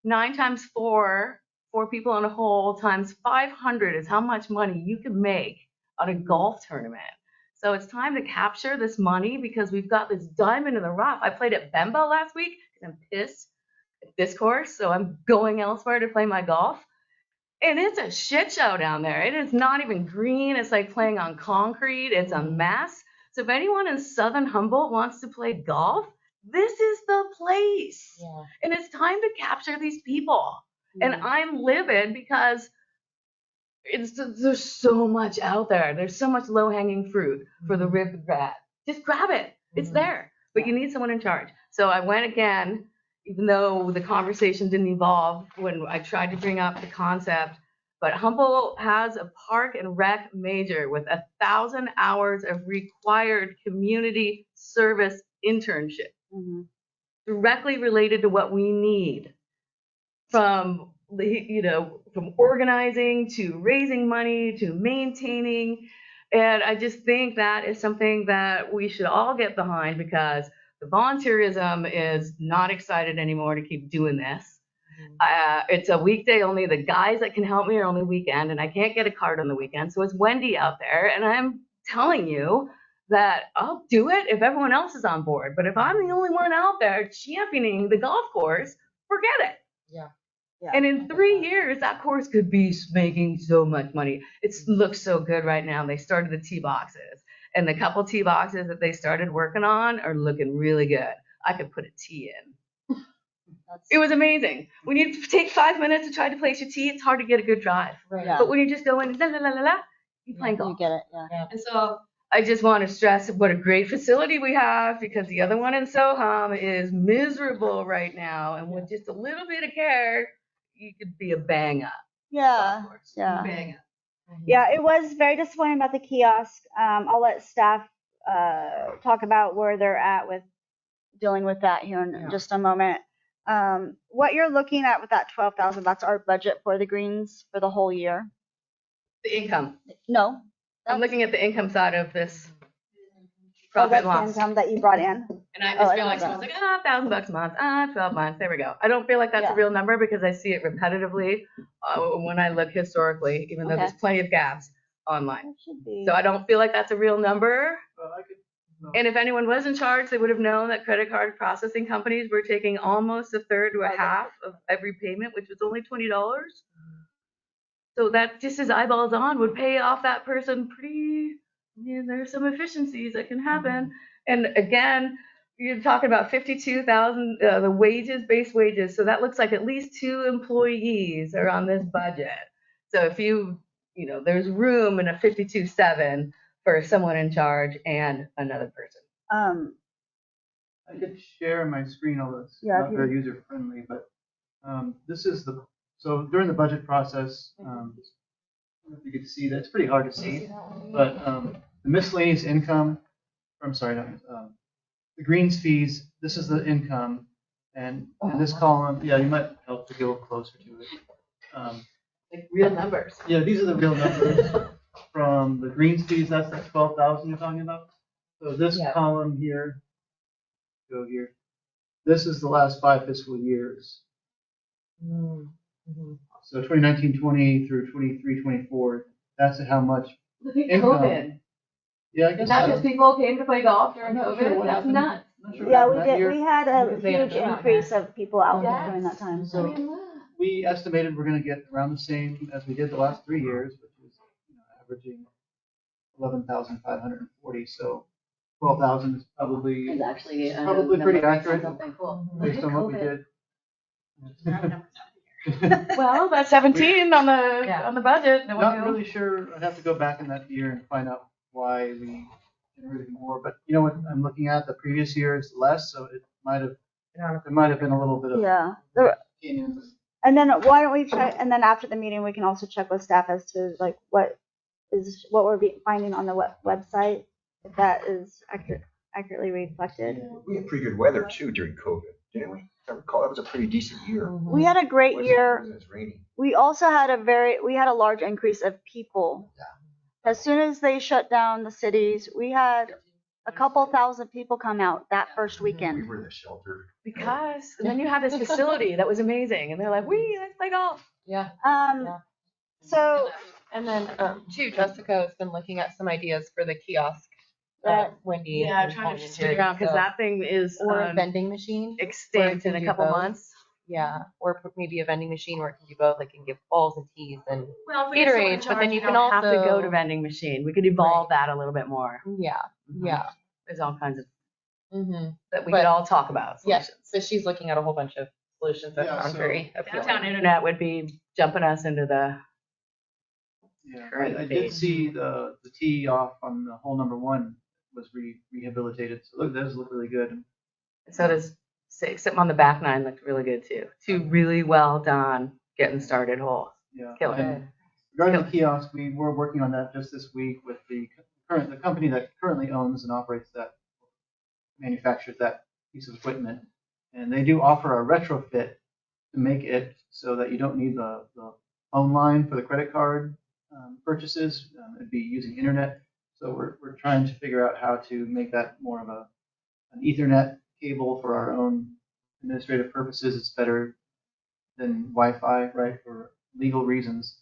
9 times 4 people on a hole times 500 is how much money you can make on a golf tournament. So it's time to capture this money, because we've got this diamond in the rough. I played at Bembo last week because I'm pissed at this course, so I'm going elsewhere to play my golf. And it's a shit show down there. It is not even green. It's like playing on concrete. It's a mess. So if anyone in Southern Humboldt wants to play golf, this is the place. Yeah. And it's time to capture these people. And I'm livid because there's so much out there. There's so much low-hanging fruit for the riff rat. Just grab it. It's there. But you need someone in charge. So I went again, even though the conversation didn't evolve when I tried to bring up the concept. But Humboldt has a Park and Rec major with 1,000 hours of required community service internship, directly related to what we need, from organizing to raising money to maintaining. And I just think that is something that we should all get behind, because The volunteerism is not excited anymore to keep doing this. It's a weekday only. The guys that can help me are only weekend, and I can't get a card on the weekend. So it's Wendy out there, and I'm telling you that I'll do it if everyone else is on board. But if I'm the only one out there championing the golf course, forget it. Yeah. Yeah. And in 3 years, that course could be making so much money. It looks so good right now. They started the tee boxes, and the couple tee boxes that they started working on are looking really good. I could put a tee in. It was amazing. When you take 5 minutes to try to place your tee, it's hard to get a good drive. Right. Yeah. But when you just go in, la la la la la, you play You golf. get it, yeah. And so I just want to stress what a great facility we have, because the other one in Soham is miserable right now. And with just a little bit of care, you could be a bang up. Yeah, yeah. Bang up. Yeah, it was very disappointing about the kiosk. I'll let staff talk about where they're at with dealing with that here in just a moment. What you're looking at with that 12,000, that's our budget for the greens for the whole year. The income. No. I'm looking at the income side of this Oh, profit that's and the loss. income that you brought in. And I Oh, just I feel like love someone's like, $1,000 a month, 12 months, there we go. I don't feel like that's Yeah. a real number because I see it repetitively when I look historically, even though there's Okay. plenty of gaps online. It should be. So I don't feel like that's a real number. Well, I could, no. And if anyone was in charge, they would have known that credit card processing companies were taking almost a third to a half of every payment, which was only $20. So that just as eyeballs on would pay off that person pretty, there's some efficiencies that can happen. And again, you're talking about 52,000, the wages, base wages. So that looks like at least 2 employees are on this budget. So if there's room in a 52.7 for someone in charge and another person. I could share my screen, although it's Yeah, not if you- very user friendly, but this is so during the budget process, I don't know if you could see that, it's pretty hard to see, but the miscellaneous income, I'm sorry, the greens fees, this is the income, and in this column, yeah, you might help to go closer to it. Like real numbers. Yeah, these are the real numbers from the greens fees, that's the 12,000 you're talking about. So this column here, go here. This is the last 5 fiscal years. So 2019-20 through 23-24, that's how much. Look at Income. COVID. Yeah, I guess. Not so. just people came to play golf during I'm not sure COVID. what That's happened. nuts. Not sure what Yeah, happened we that did. year. We had a Because they had huge to do it. increase of people out Yes. during that time. So we estimated we're going to get around the same as we did the last 3 years, which is averaging 11,540. So 12,000 is probably It's actually probably pretty accurate Something cool. based on what we did. Well, that's 17 on the budget. that we Not do. really sure. I'd have to go back in that year and find out why we generated more. But you know what I'm looking at? The previous year is less, so it might have been a little bit of. Yeah. Canyon. And then why don't we check? And then after the meeting, we can also check with staff as to like what we're finding on the website, if that is accurately reflected. We had pretty good weather too during COVID, didn't we? I recall that was a pretty decent year. We had a great year. It was rainy. We also had a large increase of people. As soon as they shut down the cities, we had a couple thousand people come out that first We weekend. were in the shelter. Because and then you have this facility that was amazing, and they're like, let's play golf. Yeah. So And then, too, Jessica has been looking at some ideas for the kiosk. That- Wendy. Yeah, and trying to Tanya figure did, out because so- that thing is Or a vending machine. extinct in a do couple both. months. Yeah, or maybe a vending machine where it can do both. It can give balls and teas and Well, if we get someone in Gatorade, but then charge, you we can don't have to go also- to vending machine. We could evolve that a little bit more. yeah. There's all kinds of Mm-hmm. that we But- could all talk about Yes. solutions. So she's looking at a whole bunch of solutions that Yeah, sound so- very appealing. Downtown internet would be jumping us into the. Yeah, Current I phase. did see the tee off on the hole number 1 was rehabilitated. So look, those look really good. So does something on the back 9 looked really good too. 2 really well done getting started holes. Yeah. Killer. And regarding the kiosk, we were working on that just this week with the company that currently owns and operates that, manufactures that piece of equipment, and they do offer a retrofit to make it so that you don't need the phone line for the credit card purchases. It'd be using internet. So we're trying to figure out how to make that more of an Ethernet cable for our own administrative purposes. It's better than Wi-Fi, right, for legal reasons.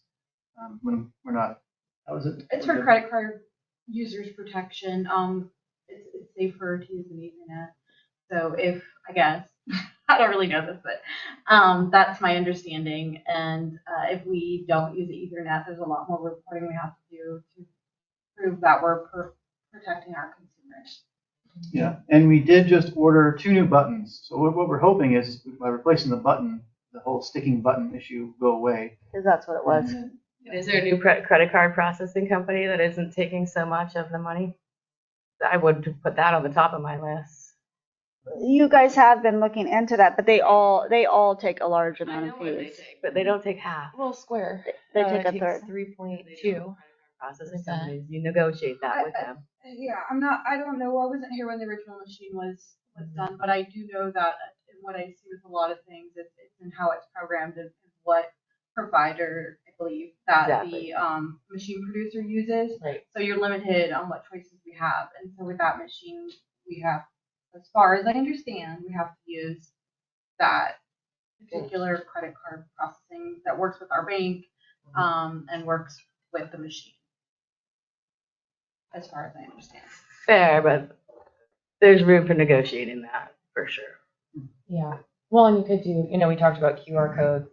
When we're not, how is it? It's for credit card users protection. It's safer to use an Ethernet. So if, I guess, I don't really know this, but that's my understanding. And if we don't use the Ethernet, there's a lot more reporting we have to do to prove that we're protecting our consumers. Yeah, and we did just order 2 new buttons. So what we're hoping is by replacing the button, the whole sticking button issue will go away. Because that's what it was. Is there a new credit card processing company that isn't taking so much of the money? I would put that on the top of my list. You guys have been looking into that, but they all take a large amount of fees. But they don't take half. Well, Square. They take a takes third. 3.2. Processing companies, you negotiate that with them. Yeah, I don't know. I wasn't here when the original machine was done, but I do know that what I see with a lot of things, it's in how it's programmed and what provider, I believe, that the machine producer uses. Right. So you're limited on what choices we have. And so with that machine, we have, as far as I understand, we have to use that particular credit card processing that works with our bank and works with the machine. As far as I understand. Fair, but there's room for negotiating that for sure. Yeah. Well, and you could do, we talked about QR codes,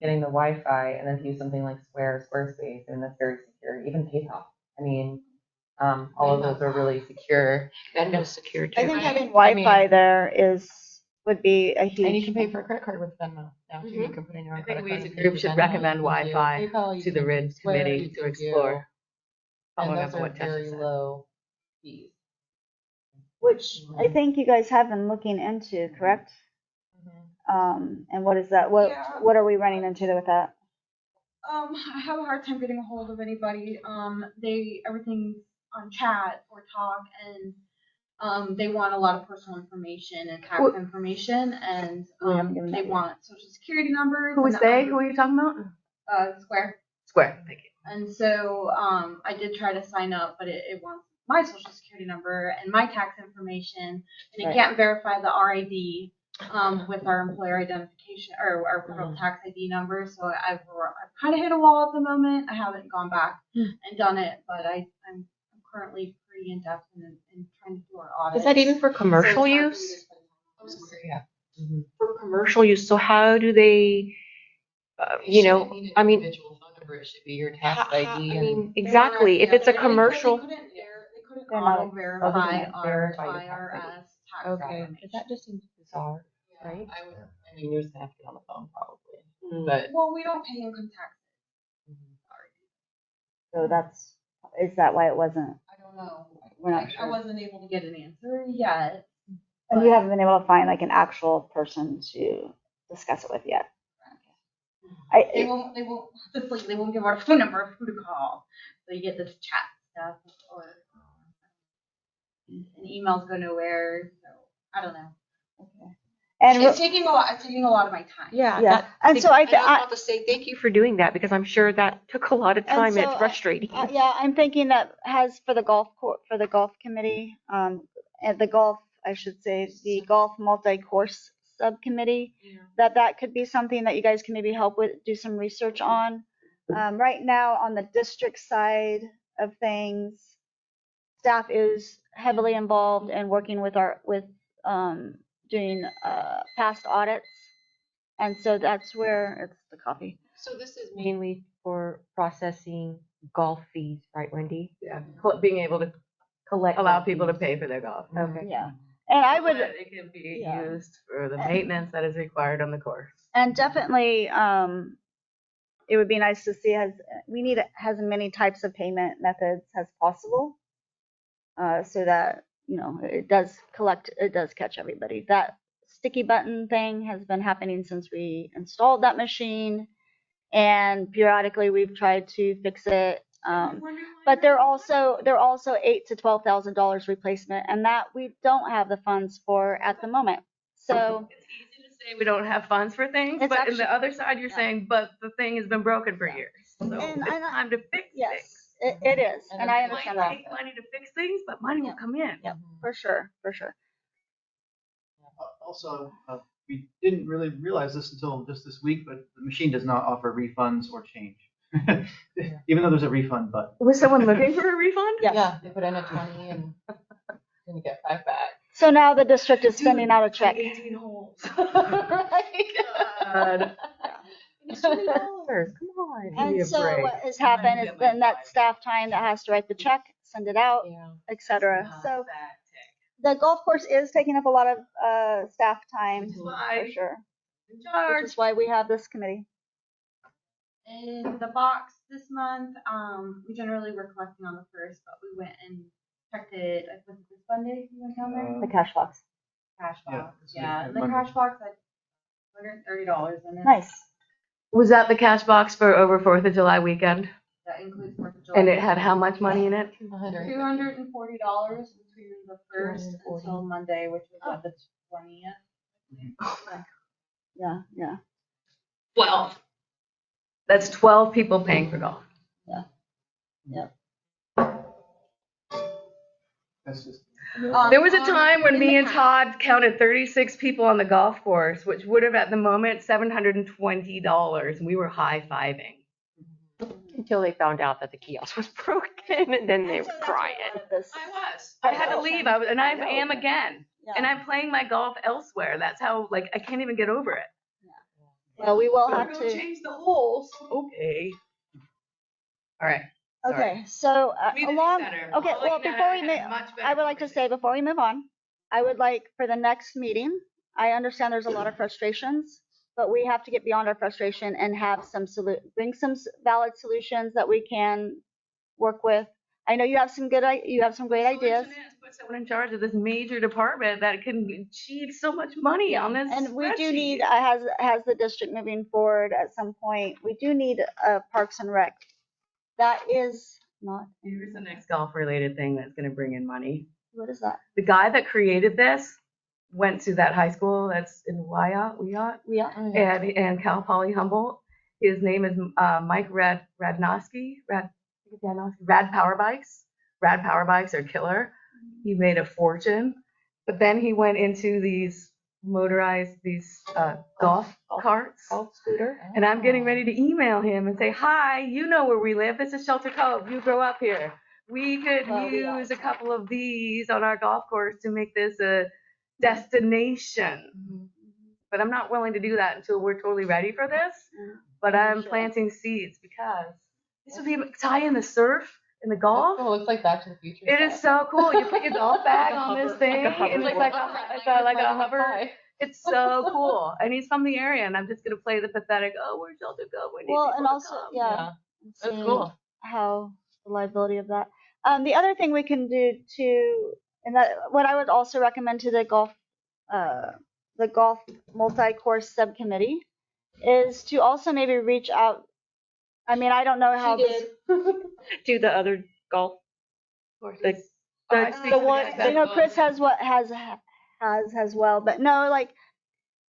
getting the Wi-Fi, and then use something like Squarespace, and that's very secure. Even PayPal. I mean, all of those are really secure. Venmo's secure too. I think having Wi-Fi there would be a huge. And you can pay for a credit card with Venmo now too. You can put in your own I think credit we card. as a and pay group for should Venmo. recommend You can do Wi-Fi PayPal, you to the can do RID Square, committee you to can do- explore. And Following up those on are what Tessa very said. low fees. Which I think you guys have been looking into, correct? And what is that? What are we running into with that? I have a hard time getting a hold of anybody. Everything's on chat or talk, and they want a lot of personal information and tax information, and they want social security numbers. Who is they? Who are you talking about? Square. Square, thank you. And so I did try to sign up, but it wants my social security number and my tax information, and it can't verify the RID with our employer identification or our federal tax ID number. So I've kind of hit a wall at the moment. I haven't gone back and done it, but I'm currently pretty in depth in trying to do our audit. Is that even for commercial use? Yeah. For commercial use. So how do they, I mean, Individual phone number, it should be your tax ID. exactly. If it's a commercial. They couldn't auto verify our IRS tax. Okay. Because that just seems bizarre, right? Yeah. I mean, you're just gonna have to get on the phone probably. But Well, we don't pay income tax. So is that why it wasn't? I don't know. We're not I sure. wasn't able to get an answer yet. And you haven't been able to find like an actual person to discuss it with yet. They won't. They won't give our phone number of who to call. So you get this chat stuff, or and emails go nowhere. So I don't know. Okay. And It's taking a lot. It's taking a lot of my time. yeah. And so I was about to say thank you for doing that because I'm sure that took a lot of time. so It's frustrating. yeah, I'm thinking that has for the golf committee, and the golf, I should say, the golf multi-course subcommittee, that could be something that you guys can maybe help with, do some research on. Right now on the district side of things, staff is heavily involved in working with doing past audits. And so that's where it's the coffee. So this is mainly for processing golf fees, right, Wendy? Yeah, being able to Collect. allow golf people to fees. pay for their golf. Okay. Yeah. And I would, But it can be yeah. used for the maintenance that is required on the course. and definitely, it would be nice to see we need as many types of payment methods as possible, so that it does catch everybody. That sticky button thing has been happening since we installed that machine, and periodically we've tried to fix it. But they're also $8,000 to $12,000 replacement, and that we don't have the funds for at the moment. So It's easy to say we don't have funds for things, It's but actually- in the other side, you're saying, but the thing has been broken for years. So And it's time to fix yes, things. it is, and I It understand might that take money to fix things, but money will come in. for sure. Also, we didn't really realize this until just this week, but the machine does not offer refunds or change. Even though there's a refund button. Was someone looking for a refund? Yes. Yeah, they put in a 20 and gonna get 5 back. So now the district is sending out a check. 18 holes. Right. It's $20. Come on. Give me a And so break. what has happened is then that staff time that has to write the check, send it out, Yeah. etc. So the golf course is taking up a lot of staff time Which is for why sure, in which charge. is why we have this committee. In the box this month, we generally were collecting on the first, but we went and checked it. I think this Monday. You went down there. The cash box. Cash Yeah, box. this Yeah, week, and the Monday. cash box had $130 in it. Nice. Was that the cash box for over 4th of July weekend? That includes 4th of July. And it had how much money in it? $240 between the first until Monday, which was at the 20th. Yeah. 12. That's 12 people paying for golf. That's just. There was a time when me and Todd counted 36 people on the golf course, which would have at the moment $720, and we were high-fiving. Until they found out that the kiosk was broken, and then they were crying. I had to leave. And I am again. And I'm playing my golf elsewhere. That's how, like, I can't even get over it. Well, we will have Go to. change the holes. Okay. All right. Okay, so Community along. center. Okay, All well, looking at before it, we I had move, much better I would like to say before we move on, I would like for the next meeting. I understand there's a lot of frustrations, but we have to get beyond our frustration and have bring some valid solutions that we can work with. I know you have some great ideas. Solution is put someone in charge of this major department that can achieve so much money on this. And we do spreadsheet. need, as the district moving forward at some point, we do need a Parks and Rec. That is not. Here's the next golf-related thing that's going to bring in money. What is that? The guy that created this went to that high school that's in Wyatt, and Cal Poly Humboldt. His name is Mike Radnowski. Rad Power Bikes. Rad Power Bikes are killer. He made a fortune, but then he went into these motorized golf carts. Golf scooter. And I'm getting ready to email him and say, hi, you know where we live. This is Shelter Cove. You grow up here. We could use a couple of these on our golf course to make this a destination. But I'm not willing to do that until we're totally ready for this. But I'm planting seeds because this would be tie in the surf and the golf. It looks like Back to the Future. It is so cool. You put your golf bag on this thing. It looks like a hover. It's so cool. And he's from the area, and I'm just gonna play the pathetic. Oh, where's Shelter Cove? We need Well, people and to also, come." yeah, That's seeing cool. how the liability of that. The other thing we can do too, and that what I would also recommend to the golf multi-course subcommittee is to also maybe reach out. I mean, I don't know how this. Do the other golf. The one, Chris has as well, but no, like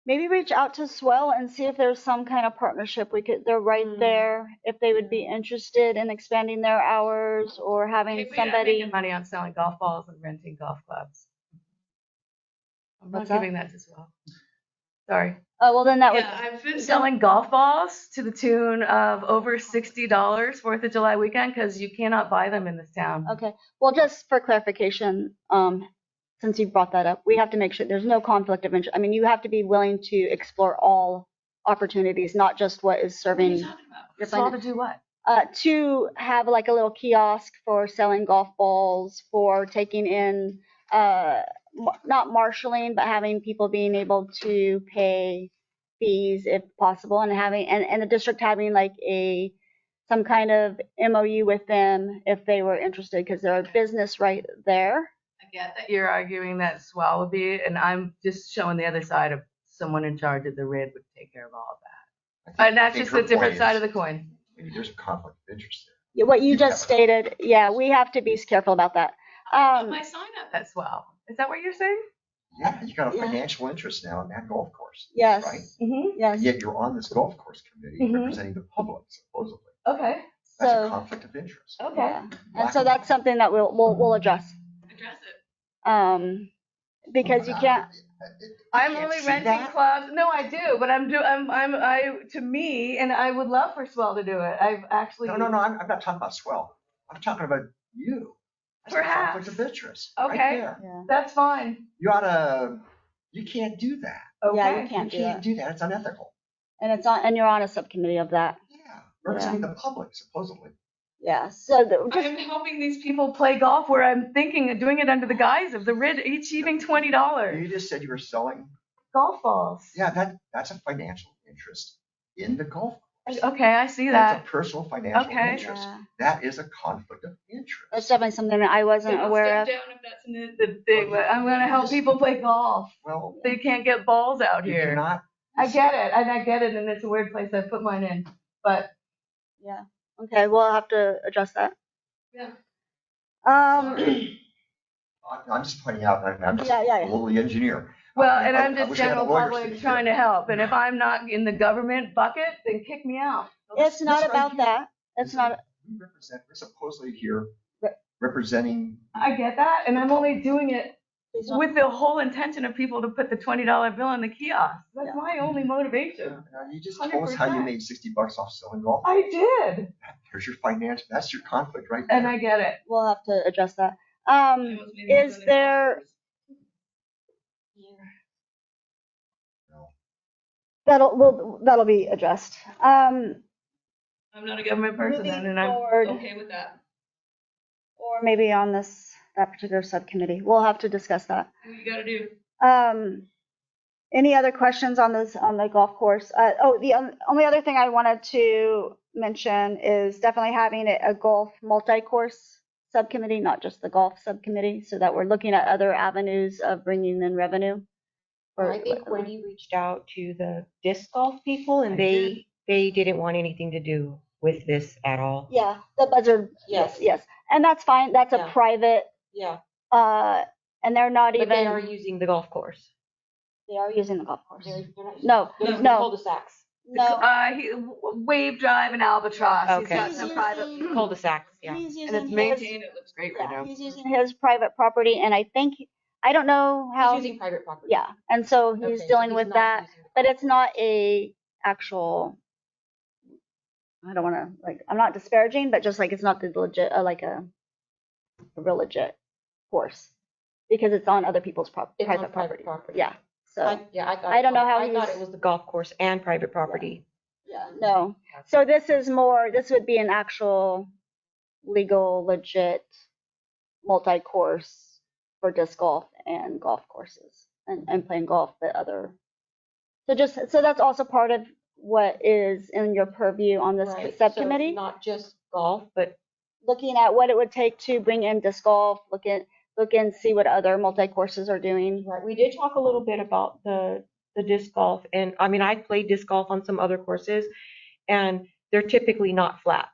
maybe reach out to Swell and see if there's some kind of partnership they're right there, if they would be interested in expanding their hours or having somebody. Making money on selling golf balls and renting golf clubs. I'm not What's that? giving that to Swell. Sorry. Oh, well then that would. Yeah, I've been selling golf balls to the tune of over $60 4th of July weekend because you cannot buy them in this town. Okay, well, just for clarification, since you brought that up, we have to make sure there's no conflict of interest. I mean, you have to be willing to explore all opportunities, not just what is serving. What are you talking about? Swell to do what? To have like a little kiosk for selling golf balls, for taking in, not marshaling, but having people being able to pay fees if possible, and having and the district having like some kind of MOU with them if they were interested, because they're a business right there. I get that you're arguing that Swell would be, and I'm just showing the other side of someone in charge of the RID would take care of all of that. And that's just a different side of the coin. Maybe there's a conflict of interest there. Yeah, what you just stated, yeah, we have to be careful about that. My sign up at Swell. Is that what you're saying? Yeah, you got a financial interest now in that golf course. Yes. Right? Yes. Yet you're on this golf course committee representing the public, supposedly. Okay. That's So- a conflict of interest. Okay. Yeah. And so that's something that we'll address. Address it. because you can't, I'm can't only see renting that? clubs. No, I do, but to me, and I would love for Swell to do it. I've actually. No, I'm not talking about Swell. I'm talking about you. That's a Perhaps. conflict of interest. Okay. Right there. yeah, That's fine. You can't do that. Okay. yeah, you You can't do can't that. do that. It's unethical. And and you're on a subcommittee of that. Yeah. Representing the public, supposedly. Yeah, so I'm helping these people play golf where I'm thinking of doing it under the guise of the RID achieving $20 You just said you were selling. golf balls. Yeah, that's a financial interest in the golf course. Okay, I see That's that. a personal financial Okay. interest. Yeah. That is a conflict of interest. That's definitely something that I wasn't aware of. Step down if that's the thing, but I'm gonna help people play golf. Well, They can't get balls out you here. cannot. I get it, and it's a weird place I put mine in, but. Yeah. Okay, we'll have to address that. Yeah. Um, I'm just pointing out, I'm just Yeah. a little engineer. Well, I- and I- I'm I just wish I had general lawyers public sitting trying here. to help, and if I'm not in the government bucket, then kick me out. it's not This right about here that. It's is- not, we're supposedly here representing. I get that, and I'm only doing it it's not- with the whole intention of people to put the $20 bill in the kiosk. That's Yeah. my only motivation. You just told us how you 100%. made $60 off selling golf. I did, There's your financial, that's your conflict right there. and I get it. we'll have to address that. Is there, No. that'll be addressed. I'm not a government person then, Moving and I'm forward. okay with that. Or maybe on that particular subcommittee. We'll have to discuss that. What you gotta do? Any other questions on the golf course? The only other thing I wanted to mention is definitely having a golf multi-course subcommittee, not just the golf subcommittee, so that we're looking at other avenues of bringing in revenue. I think Wendy reached out to the disc golf people and I they didn't want anything to do with this at all. Yeah, the buzzard. Yes. Yes, and that's fine. That's a Yeah. private. Yeah. And they're not But even. they are using the golf course. They are using the golf course. They're not using- No, they're using no. Cul-de-sacs. No. Wave Drive and Albatross. He's Okay. got some private, Cul-de-sacs, yeah. He's and using it's his. maintained. It looks great right Yeah, now. he's using his private property, and I don't know how. He's using private property. Yeah, and so Okay, he's so dealing he's with not that, using the but golf it's not a actual. I don't want to I'm not disparaging, but just like it's not the legit, like a real legit course, because it's on other people's It's on private private property. property. Yeah, so I don't know how I thought he's- it was the golf course and private property. yeah, no. So this would be an actual legal, legit multi-course for disc golf and golf courses and playing golf, but other. So that's also part of what is in your purview on this Right, subcommittee. so not just golf, but Looking at what it would take to bring in disc golf, look and see what other multi-courses are doing. right, we did talk a little bit about the disc golf, and I mean, I played disc golf on some other courses, and they're typically not flat.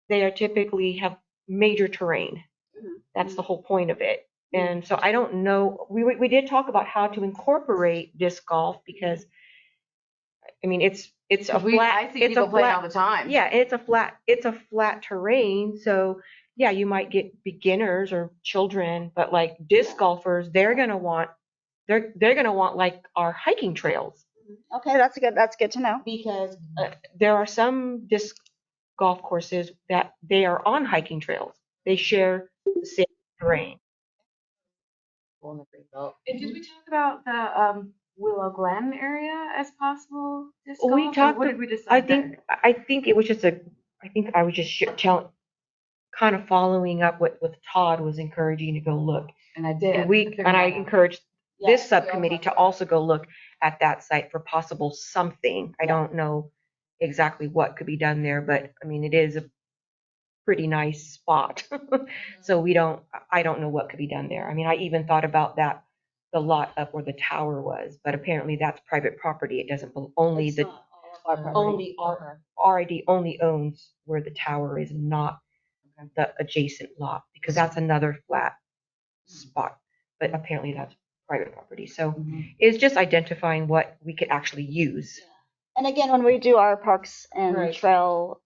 They are typically have major terrain. That's the whole point of it. And so I don't know, we did talk about how to incorporate disc golf because, I mean, it's a flat. I see it's a people playing flat- all the time. Yeah, it's a flat terrain, so yeah, you might get beginners or children, but like disc golfers, they're gonna want like our hiking trails, Okay, that's good to know. because there are some disc golf courses that they are on hiking trails. They share the same terrain. And did we talk about the Willow Glen area as possible disc golf? We or talked. What did we decide? I think it was just I think I was just kind of following up what Todd was encouraging to go look. And I did. And I encouraged this Yes, subcommittee to also go look at that site for possible something. I don't know exactly what could be done there, but I mean, it is a pretty nice spot. So I don't know what could be done there. I mean, I even thought about the lot up where the tower was, but apparently that's private property. It doesn't only It's the not all of our property. only RID only owns where the tower is, not the adjacent lot, because that's another flat spot. But apparently that's private property. So it's just identifying what we could actually use. And again, when we do our parks and Right. trail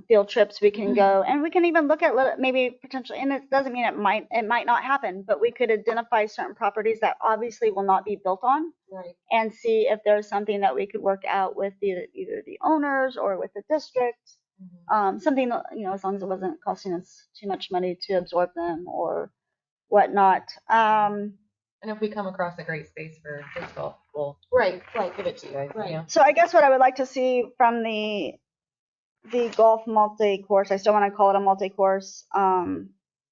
field trips we can go, and we can even look at maybe potentially, and it doesn't mean it might not happen, but we could identify certain properties that obviously will not be built on, Right. and see if there's something that we could work out with either the owners or with the district. Something, as long as it wasn't costing us too much money to absorb them or whatnot. And if we come across a great space for disc golf, we'll Right. give it to you guys. Right. You know? So I guess what I would like to see from the golf multi-course, I still want to call it a multi-course,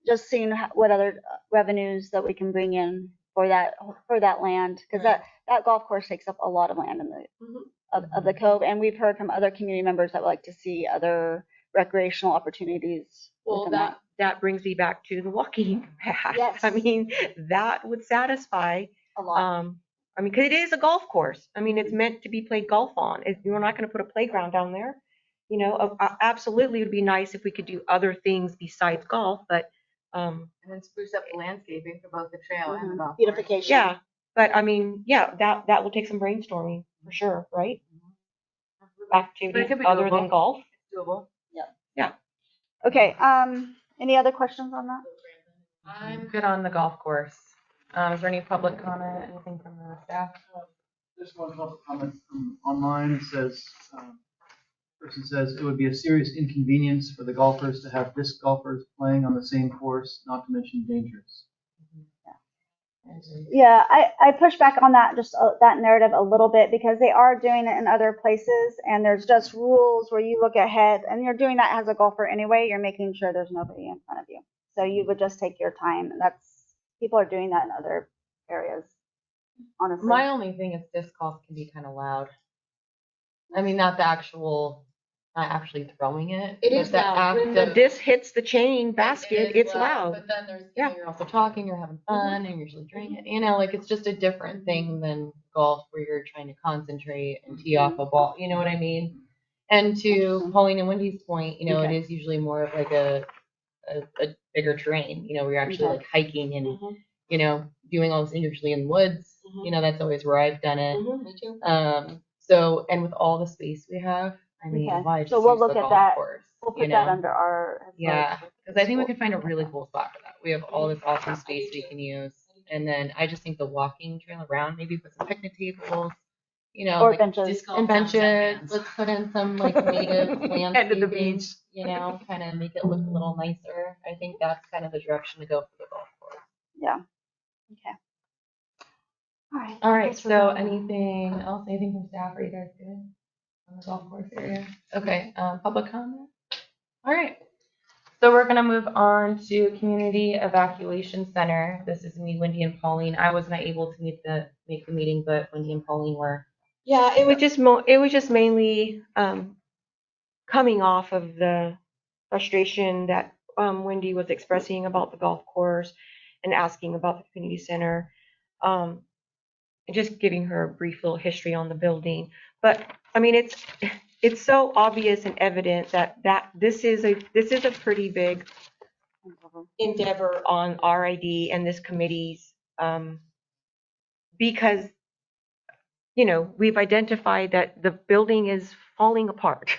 just seeing what other revenues that we can bring in for that land, because that golf course takes up a lot of land in of the Cove, and we've heard from other community members that would like to see other recreational opportunities. Well, that brings me back to the walking path. Yes. I mean, that would satisfy. A lot. I mean, because it is a golf course. I mean, it's meant to be played golf on. We're not going to put a playground down there. Absolutely, it would be nice if we could do other things besides golf, but And then spruce up the landscaping for both the trail and the golf course. Beautification. yeah. But I mean, yeah, that will take some brainstorming for sure, right? But it Activities could be other doable. than golf. Doable. Okay. Any other questions on that? I'm good on the golf course. Is there any public comment, anything from the staff? Just one couple comments from online. It says, person says, it would be a serious inconvenience for the golfers to have disc golfers playing on the same course, not to mention dangerous. Yeah, I push back on that, just that narrative a little bit, because they are doing it in other places, and there's just rules where you look ahead, and you're doing that as a golfer anyway. You're making sure there's nobody in front of you, so you would just take your time. And people are doing that in other areas. Honestly, My only thing is disc golf can be kind of loud. I mean, not actually throwing it. It but is the loud. act When the of- disc hits the chain basket, It is it's loud. But then there's, Yeah. you're also talking, you're having fun, and you're usually drinking. Like it's just a different thing than golf where you're trying to concentrate and tee off a ball. You know what I mean? And to Pauline and Wendy's point, it is usually more of like a bigger terrain, where you're actually like hiking and, doing all this usually in woods. That's always where I've done it. Me too. So, and with all the space we have, I mean, Okay. why just So we'll use look the at golf that. course? we'll put that under our. Yeah, because I think we could find a really cool spot for that. We have all this awesome space we can use. And then I just think the walking trail around, maybe put some picnic tables, Or like benches. disc golf and benches. Let's put in some like native landscaping. End of the beach. Kind of make it look a little nicer. I think that's kind of the direction to go for the golf course. Yeah. Okay. All right. All right. Thanks for So going. anything else? Anything from staff? Are you guys good on the golf course area? Okay. Public comment. All right. So we're gonna move on to Community Evacuation Center. This is me, Wendy, and Pauline. I was not able to make the meeting, but Wendy and Pauline were. Yeah, it was just mainly coming off of the frustration that Wendy was expressing about the golf course and asking about the community center, and just giving her a brief little history on the building. But I mean, it's so obvious and evident that this is a pretty big endeavor on RID and this committee's, because we've identified that the building is falling apart.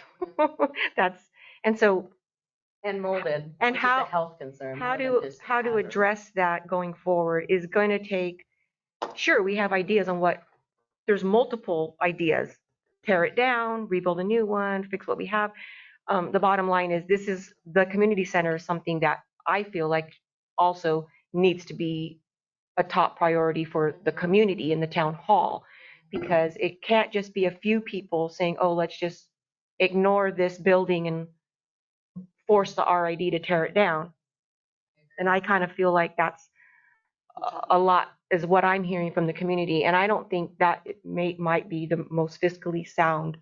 And molded. And which how- is a health concern. How more than to just how to hazard. address that going forward is going to take. Sure, we have ideas on what. There's multiple ideas. Tear it down, rebuild a new one, fix what we have. The bottom line is the community center is something that I feel like also needs to be a top priority for the community in the town hall, because it can't just be a few people saying, oh, let's just ignore this building and force the RID to tear it down. And I kind of feel like that's a lot is what I'm hearing from the community. And I don't think that might be the most fiscally sound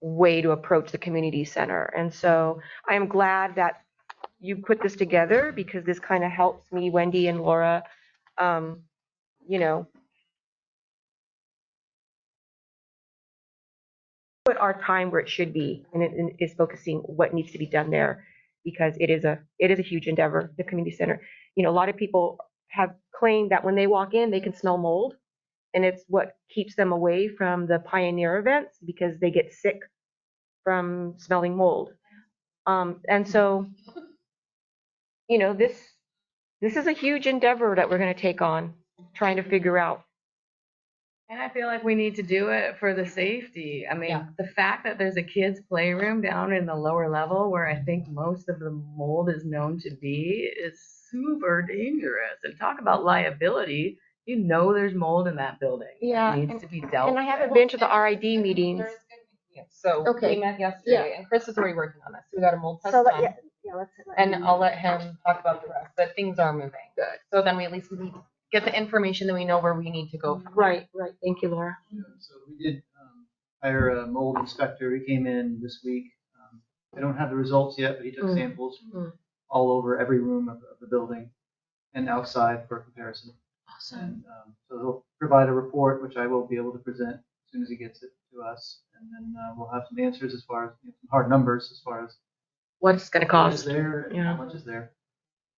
way to approach the community center. And so I am glad that you put this together, because this kind of helps me, Wendy and Laura, put our time where it should be, and it is focusing what needs to be done there, because it is a huge endeavor, the community center. A lot of people have claimed that when they walk in, they can smell mold, and it's what keeps them away from the pioneer events, because they get sick from smelling mold. And so, this is a huge endeavor that we're going to take on, trying to figure out. And I feel like we need to do it for the safety. I mean, Yeah. the fact that there's a kids' playroom down in the lower level where I think most of the mold is known to be is super dangerous. And talk about liability. There's mold in that building. Yeah, It needs to be dealt And I with. haven't been to the RID meetings. So Okay. we met yesterday, and Chris is already working on this. We got a mold test So done, let's. and I'll let him talk about the rest. But things are moving. Good. So then we at least need get the information that we know where we need to go from. Right. Thank you, Laura. So we did hire a mold inspector. He came in this week. I don't have the results yet, but he took samples from all over every room of the building and outside for comparison. Awesome. And so he'll provide a report, which I will be able to present as soon as he gets it to us. And then we'll have some answers as far as some hard numbers as far as What it's going to what is cost. there and Yeah. how much is there.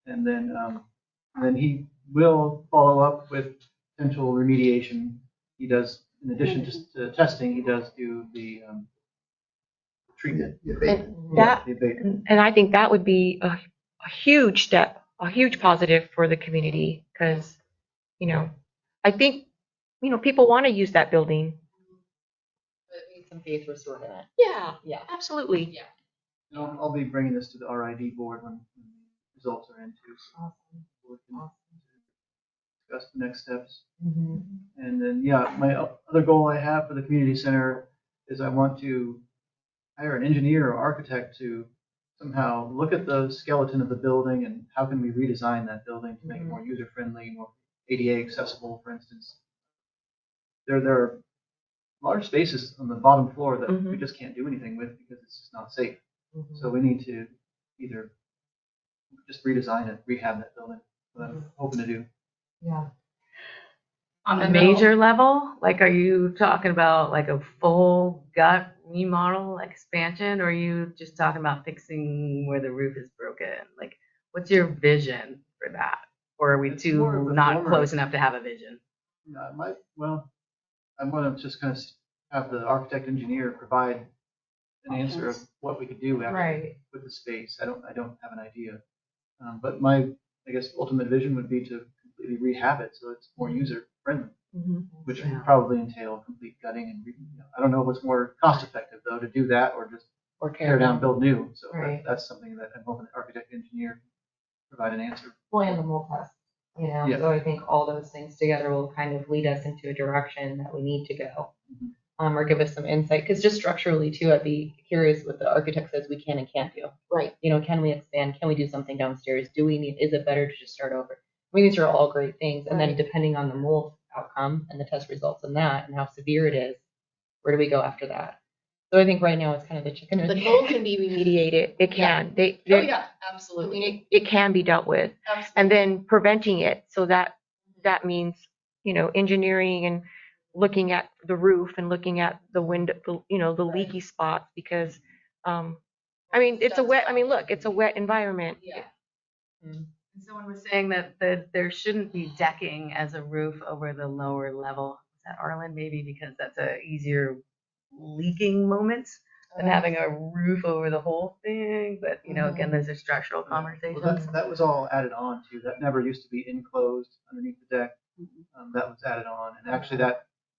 And then he will follow up with potential remediation. He does, in addition to testing, he does do the treatment. Yeah, That the abatement. And I think that would be a huge step, a huge positive for the community, because, I think, people want to use that building. But it needs some faith restored in it. Yeah, absolutely. Yeah. And I'll be bringing this to the RID board when the results are in too. So we can discuss the next steps. Mm-hmm. And then, my other goal I have for the community center is I want to hire an engineer or architect to somehow look at the skeleton of the building and how can we redesign that building to make it more user-friendly, more ADA accessible, for instance. There are large spaces on the bottom floor that we just can't do anything with because it's just not safe. So we need to either just redesign it, rehab that building. What I'm hoping to do. Yeah. On the major level, like, are you talking about like a full gut remodel expansion, or are you just talking about fixing where the roof is broken? Like, what's your vision for that? Or are we It's more of too the not former. close enough to have a vision? I want to just kind of have the architect engineer provide an answer of what we could do with the space. I don't have an idea. But my, I guess, ultimate vision would be to completely rehab it so it's more user friendly, which would probably entail complete gutting and I don't know what's more cost effective though, to do that or just tear down, build new. So that's something that I'm hoping the architect engineer can provide an answer. Well, and the mold test, Yeah. So I think all those things together will kind of lead us into a direction that we need to go. Or give us some insight, because just structurally too, I'd be curious what the architect says we can and can't do. Right. Can we expand? Can we do something downstairs? Is it better to just start over? I mean, these are all great things. And then depending on the mold outcome and the test results in that and how severe it is, where do we go after that? So I think right now it's kind of the chicken or The the mold egg. can be remediated. It can. Absolutely. It can be dealt with. And then preventing it. So that means, engineering and looking at the roof and looking at the window, the leaky spots, because, it's a wet environment. Yeah. And someone was saying that there shouldn't be decking as a roof over the lower level. Is that Arlen? Maybe because that's a easier leaking moment than having a roof over the whole thing. But again, there's a structural conversation. Well, that was all added on too. That never used to be enclosed underneath the deck. That was added on, and actually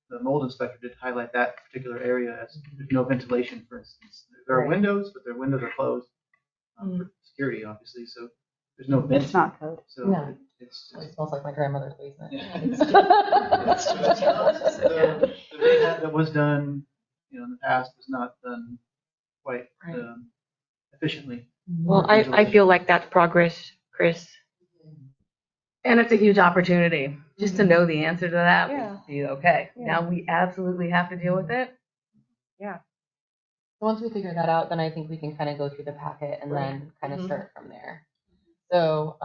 the mold inspector did highlight that particular area as there's no ventilation, for instance. There are windows, but their windows are closed for security, obviously. So there's no vent. It's not code. So No. it's It smells like my grandmother's basement. yeah. The rehab that was done, in the past was not done quite efficiently. Well, I feel like that's progress, Chris. And it's a huge opportunity just to know the answer to that. Yeah. Would be okay. Yeah. Now we absolutely have to deal with it. So once we figure that out, then I think we can kind of go through the packet and then kind of start from there. So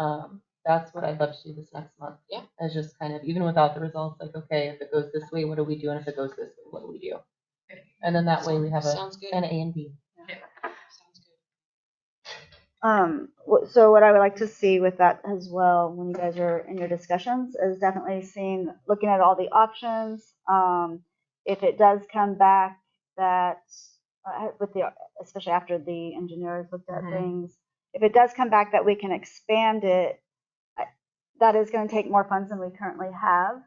that's what I'd love to do this next month. Yeah. Is just kind of, even without the results, like, okay, if it goes this way, what do we do? And if it goes this way, what do we do? And then that way we have Sounds good. an A and B. So what I would like to see with that as well, when you guys are in your discussions, is definitely looking at all the options. If it does come back that with the, especially after the engineers looked at Mhm. things, if it does come back that we can expand it, that is going to take more funds than we currently have.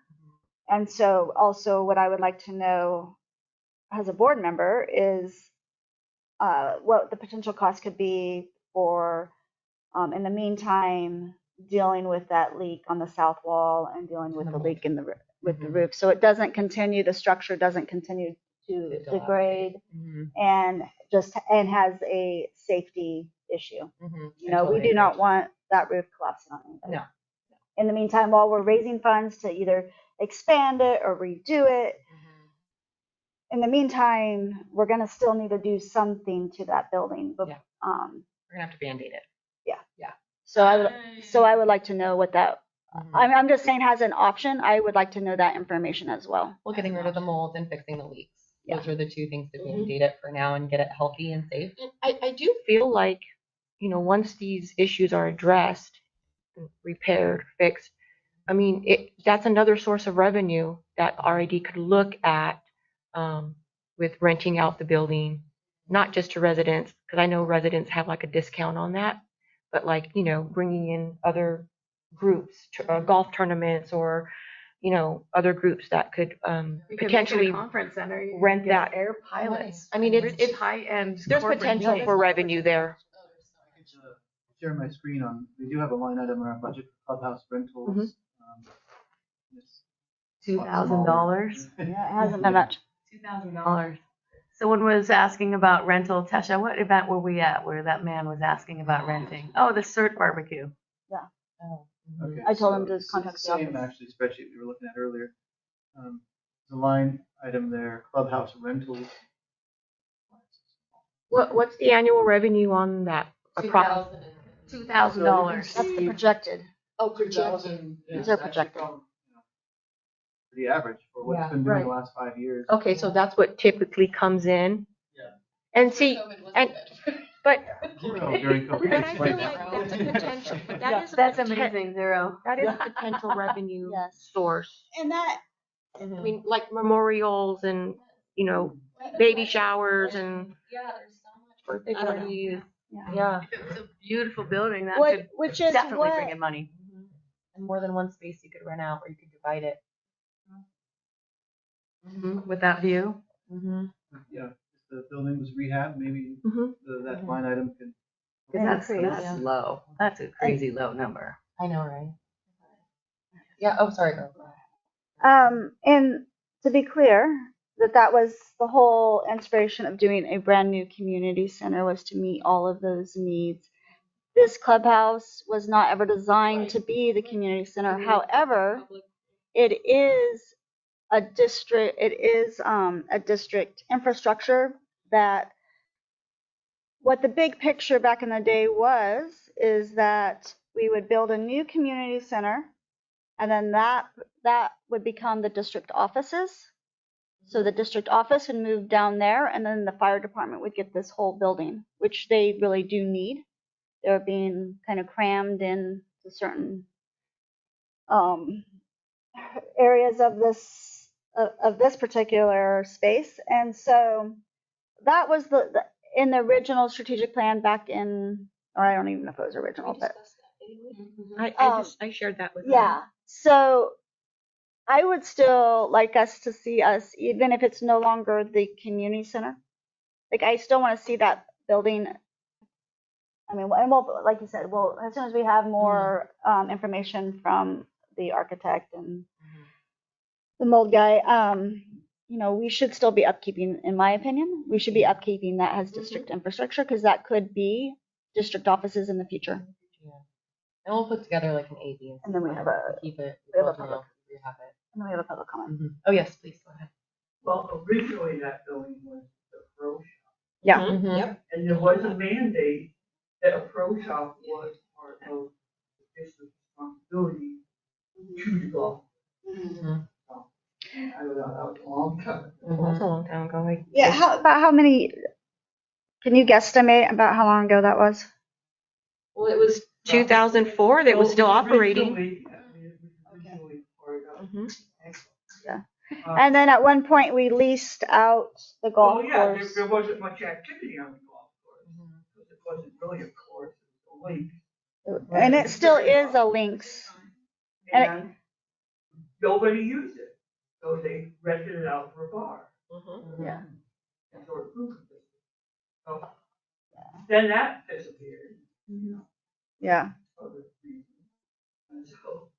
And so also what I would like to know as a board member is what the potential cost could be for, in the meantime, dealing with that leak on the south wall and dealing with the leak in the with the roof, so it doesn't continue, the structure doesn't continue to degrade, and has a safety issue. You know, we do not want that roof collapsing on anybody. No. In the meantime, while we're raising funds to either expand it or redo it, in the meantime, we're going to still need to do something to that building. But, Yeah. We're gonna have to Band-Aid it. So I would like to know what that. I'm just saying, as an option, I would like to know that information as well. Well, getting rid of the molds and fixing the leaks. Yeah. Those are the two things to Band-Aid it for now and get it healthy and safe. And I do feel like, you know, once these issues are addressed, repaired, fixed, I mean, that's another source of revenue that RID could look at with renting out the building, not just to residents, because I know residents have like a discount on that, but like, you know, bringing in other groups, golf tournaments, or, you know, other groups that could potentially conference center, you rent can get that. air pilots. I mean, it's high-end. there's corporate potential jets. for revenue there. Share my screen on, we do have a line item in our budget for clubhouse rentals. It's $2,000. Yeah, it hasn't been much. $2,000. Someone was asking about rental. Tesha, what event were we at where that man was asking about renting? Oh, the CERT barbecue. Okay, I told him so to contact the same office. actually spreadsheet we were looking at earlier. The line item there, clubhouse rentals. What's the annual revenue on that? $2,000. That's the projected. Oh, $2,000. These are projected. The average for what's been doing the last 5 years. Okay, so that's what typically comes in. Yeah. And see, but During COVID. I feel like that's a potential. That's amazing, Zero. That is a potential revenue Yes. source. And that, I mean, like memorials and, you know, baby showers and birthday I don't know. parties. yeah. Yeah. It's a beautiful building. That What, could which is definitely what, bring in money. And more than one space you could rent out, or you could divide it. With that view. Yeah, if the building was rehab, maybe that line item could. Because Increase. that's low. That's a crazy low number. I know, right? Yeah. Oh, sorry, girl. and to be clear, that was the whole inspiration of doing a brand new community center, was to meet all of those needs. This clubhouse was not ever designed to be the community center. However, it is a district infrastructure that, what the big picture back in the day is that we would build a new community center, and then that would become the district offices. So the district office would move down there, and then the fire department would get this whole building, which they really do need. They're being kind of crammed into certain areas of this particular space. And so that was in the original strategic plan back in, or I don't even know if it was original, but I shared that with yeah. So I would still like us to see us, even if it's no longer the community center. Like, I still want to see that building. I mean, and we'll, like you said, well, as soon as we have more information from the architect and the mold guy, you know, we should still be upkeeping, in my opinion, we should be upkeeping that as district infrastructure, because that could be district offices in the future. Yeah. And we'll put together like an AD. And then we have a, keep it. we have a Well, public, we have it. and then we have a public comment. Oh, yes, please go ahead. Well, originally that building was the pro shop. Yeah. Yep. And there was a mandate that a pro shop was part of the district's responsibility to the golf. I don't know, that was a long time. That's a long time ago. Like, Yeah, about how many, can you guesstimate about how long ago that was? well, it was 2004 that was still operating. Originally, I mean, it was originally part of. Yeah. And then at one point we leased out the golf Well, yeah, course. there wasn't much activity on the golf course, because it wasn't really a course, it was a link. And it still is a links. And nobody used it, so they rented it out for a bar. Yeah. And so it grew. So then that disappeared. Yeah. for other reasons. And so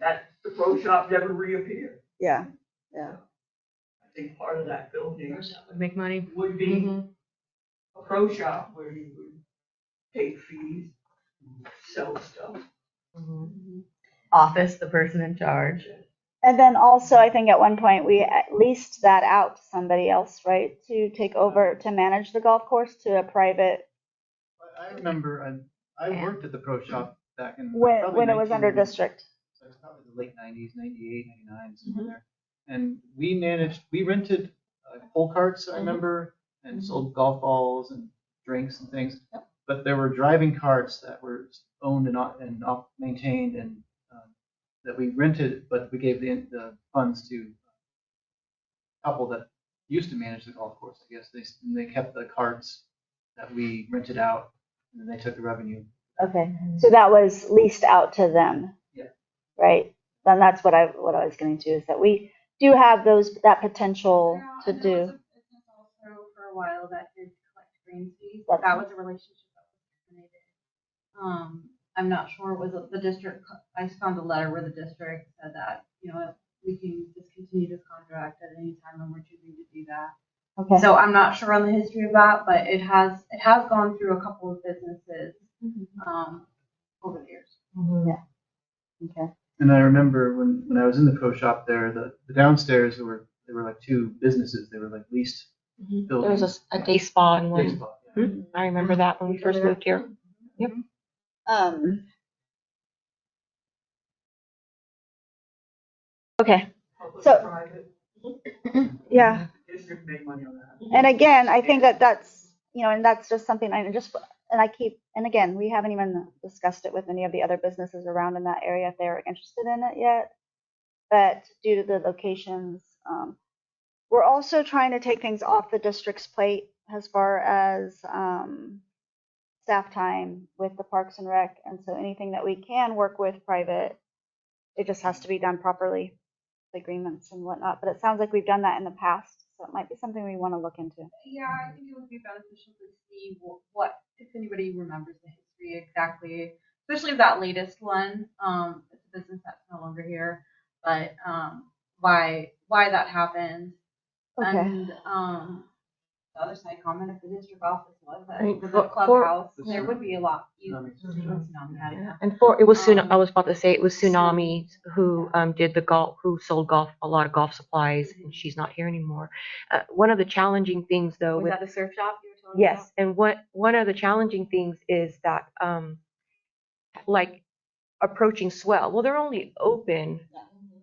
that, the pro shop never reappeared. Yeah. Yeah. I think part of that building Would make money. would be a pro shop where you would take fees, sell stuff. Office, the person in charge. And then also, I think at one point we leased that out to somebody else, right? To take over, to manage the golf course to a private, I remember I worked at the pro shop back in when probably it was under 19 district. So it's probably the late 90s, 98, 99, somewhere there. And we rented pull carts, I remember, and sold golf balls and drinks and things. But there were driving carts that were owned and maintained and that we rented, but we gave the funds to a couple that used to manage the golf course, I guess. They kept the carts that we rented out, and then they took the revenue. Okay, so that was leased out to them. Yeah. Right. Then that's what I was getting to, is that we do have that potential to And there do. was a business also for a while that did collect green fees. That's- That was a relationship that was terminated. I'm not sure, was it the district, I found a letter where the district said that, we can discontinue this contract at any time when we're choosing to do that. Okay. So I'm not sure on the history of that, but it has gone through a couple of businesses, over the years. Yeah. Okay. And I remember when I was in the pro shop there, the downstairs they were like two businesses. They were like leased There buildings. was a day spa in Day one. spa, yeah. I remember that when we first moved here. Yep. Okay. Public, So- private, Yeah. district make money on that. And again, I think that's, and that's just something and again, we haven't even discussed it with any of the other businesses around in that area if they're interested in it yet. But due to the locations, we're also trying to take things off the district's plate as far as staff time with the Parks and Rec. And so anything that we can work with private, it just has to be done properly, agreements and whatnot. But it sounds like we've done that in the past, so it might be something we want to look into. Yeah, I think it would be beneficial to see what if anybody remembers the history exactly, especially of that latest one. It's a business that's no longer here, but why that happened. Okay. And the other side comment, if the district office was at Right, the for- clubhouse, there would be a lot easier. Yeah. And it was I was about to say it was Tsunami who did who sold a lot of golf supplies, and she's not here anymore. One of the challenging things though Was with that the surf shop you were talking yes, and one of the challenging things is that like approaching swell. Well, they're only open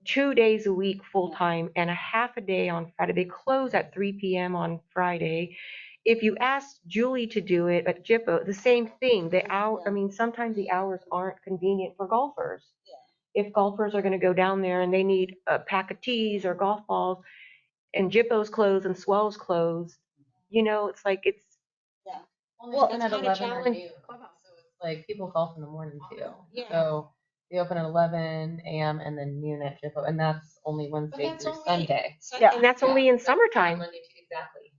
2 days a week full time and a half a day on Friday. They close at 3 p.m. on Friday. If you ask Julie to do it at Jippo, the same thing. Sometimes the hours aren't convenient for golfers. If golfers are going to go down there and they need a pack of tees or golf balls, and Jippo's closed and Swell's closed, it's like it's. Well, Well, they open it's at kinda 11 or challenge- noon. So it's like people golf in the morning too. Yeah. So they open at 11 a.m. and then noon at Jippo, and that's only Wednesday that's through only- Sunday. Yeah. And that's only in summertime. Monday to exactly.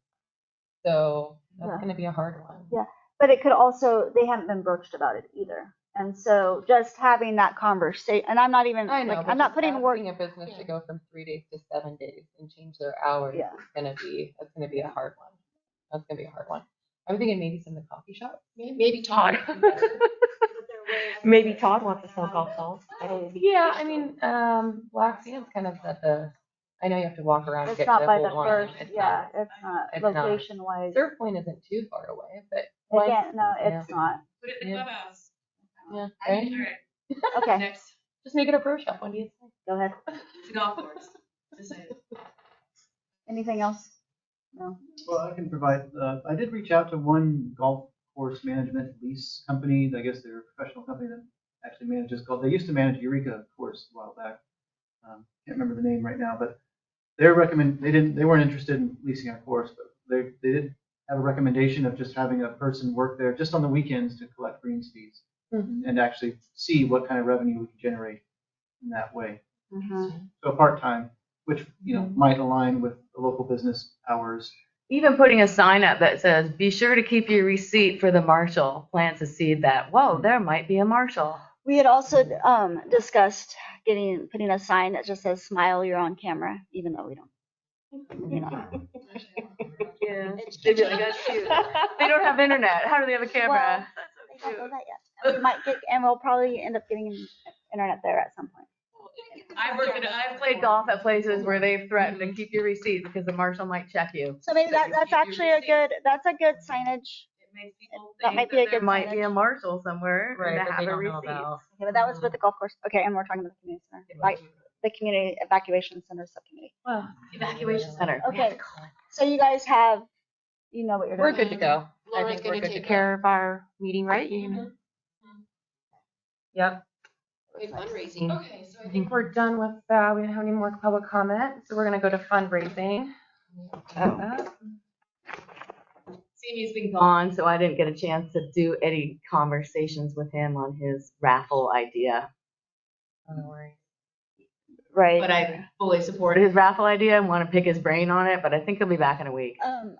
So that's Yeah. going to be a hard one. Yeah. But it could also, they haven't been broached about it either. And so just having that conversation, and I'm not even, I know, but I'm not just putting work. asking a business to go from 3 days to 7 days and change their hours Yeah. is gonna be a hard one. That's gonna be a hard one. I'm thinking maybe some of the coffee shops. Maybe Todd. Maybe Todd wants to sell golf balls. Yeah, I mean, Black Sand's kind of at the. I know you have to walk around to It's get not to by the the whole first, line. It's yeah, not. it's not It's not. location wise. Surf Point isn't too far away, but Again, no, it's not. Put it in the Yeah. clubhouse. yeah, I right? can do it. Okay, Next, Just make it a pro shop. What do you think? go ahead. it's a golf course. Just saying. Anything else? No. Well, I can provide, I did reach out to one golf course management lease company. I guess they're a professional company that actually manages golf. They used to manage Eureka course a while back. Can't remember the name right now, but they weren't interested in leasing our course, but they did have a recommendation of just having a person work there just on the weekends to collect greens fees and actually see what kind of revenue we could generate in that way. So part-time, which, might align with the local business hours. Even putting a sign up that says, be sure to keep your receipt for the marshal plants a seed that, whoa, there might be a marshal. We had also discussed putting a sign that just says "Smile, you're on camera," even though we don't. Yeah, they'd be like, that's cute. They don't have internet. How do they have a camera? They don't know that yet. And we might and we'll probably end up getting internet there at some point. I've played golf at places where they've threatened to keep your receipt because the marshal might check you. So maybe that's actually a good signage. It makes people That might be a good there might be signage. a marshal somewhere Right, and but have they a don't know receipt. about. Okay, but that was with the golf course. Okay, and we're talking about the community center, right? The community evacuation center subcommittee. Well, evacuation center. Okay, so you guys have, what you're doing. We're good to go. I Laura's think we're gonna good to take care of our meeting, right? Yep. Fundraising. Okay, so I think we're done with that. We don't have any more public comment, so we're gonna go to fundraising. Sammy's been gone, so I didn't get a chance to do any conversations with him on his raffle idea. Right. But I fully support his raffle idea and want to pick his brain on it, but I think he'll be back in a week.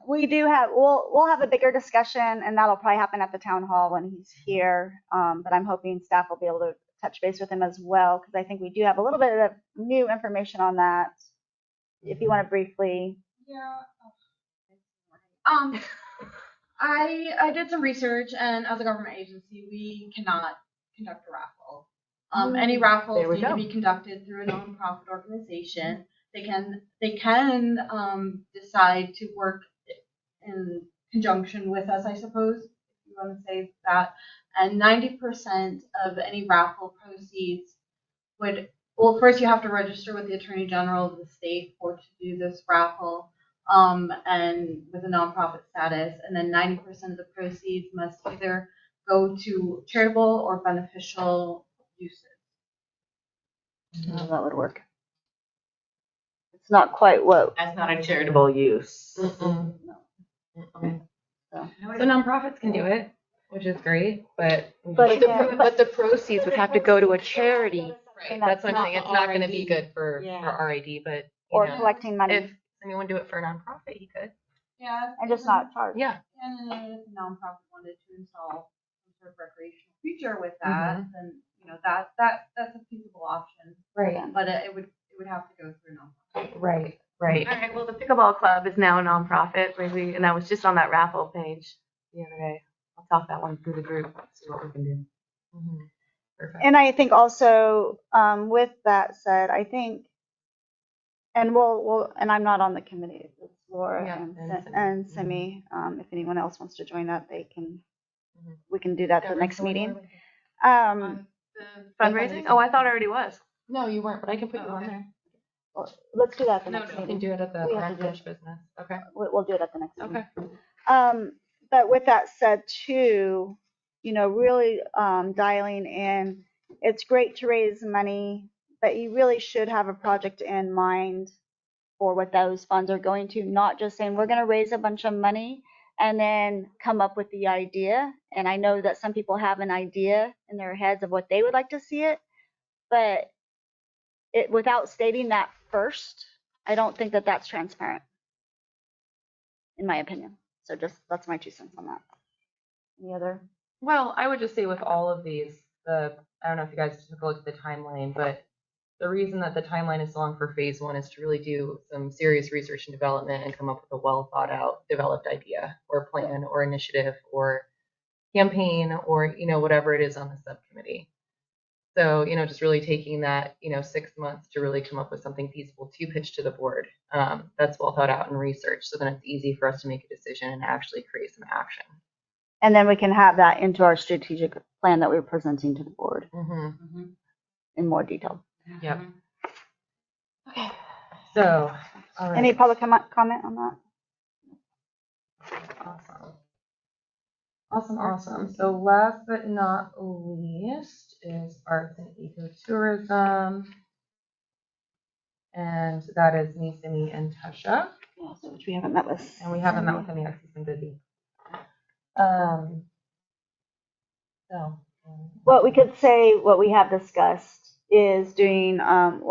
We do have, we'll have a bigger discussion, and that'll probably happen at the town hall when he's here. But I'm hoping staff will be able to touch base with him as well, because I think we do have a little bit of new information on that. If you want to briefly. Yeah. I did some research, and as a government agency, we cannot conduct a raffle. Any raffles need to be conducted through a nonprofit organization. They can decide to work in conjunction with us, I suppose, if you want to say that. And 90% of any raffle proceeds first you have to register with the Attorney General of the state to do this raffle, and with a nonprofit status, and then 90% of the proceeds must either go to charitable or beneficial uses. How that would work. It's not quite what. That's not a charitable use. So nonprofits can do it, which is great, but the proceeds would have to go to a charity. Right. That's what I'm saying. It's not going to be good for RID, but collecting money. if anyone do it for a nonprofit, he could. Yeah. And just not charge. Yeah. And then if a nonprofit wanted to install some sort of recreational feature with that, then that's a feasible option. Right. But it would have to go through a nonprofit. Right. All right. Well, the pickleball club is now a nonprofit, and that was just on that raffle page the other day. I'll talk that one through the group, see what we can do. Perfect. And I think also, with that said, I think, and and I'm not on the committee. It's Laura and Simi. If anyone else wants to join that, we can do that at the next meeting. Fundraising? Oh, I thought I already was. No, you weren't, but I can put you on there. Well, let's do that at the next You meeting. can do it at the We have to do unfinished business. Okay. We'll do it at the next meeting. Okay. But with that said, too, really dialing in, it's great to raise money, but you really should have a project in mind for what those funds are going to, not just saying we're going to raise a bunch of money and then come up with the idea. And I know that some people have an idea in their heads of what they would like to see it, but without stating that first, I don't think that that's transparent, in my opinion. So that's my 2 cents on that. Any other? Well, I would just say with all of these, I don't know if you guys took a look at the timeline, but the reason that the timeline is so long for phase 1 is to really do some serious research and development and come up with a well thought out, developed idea or plan or initiative or campaign or, whatever it is on the subcommittee. So, just really taking that, 6 months to really come up with something feasible to pitch to the board. That's well thought out and researched. So then it's easy for us to make a decision and actually create some action. And then we can have that into our strategic plan that we're presenting to the board in more detail. Yep. Okay. So, all right. Any public comment on that? Awesome. So last but not least is arts and ecotourism. And that is Nisimi and Tasha. Yeah, so which we haven't met with. And we haven't met with him yet. He's been busy. So. What we could say, what we have discussed is doing, art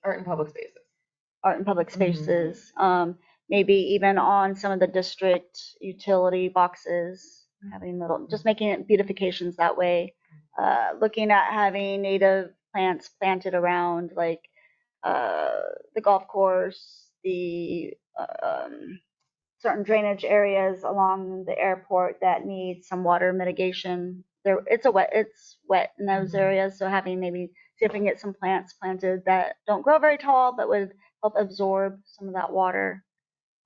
Art in public spaces. art in public spaces. Maybe even on some of the district utility boxes, having little, just making it beautifications that way. Looking at having native plants planted around, like the golf course, the certain drainage areas along the airport that need some water mitigation. It's wet in those areas, so having maybe see if we can get some plants planted that don't grow very tall, but would help absorb some of that water,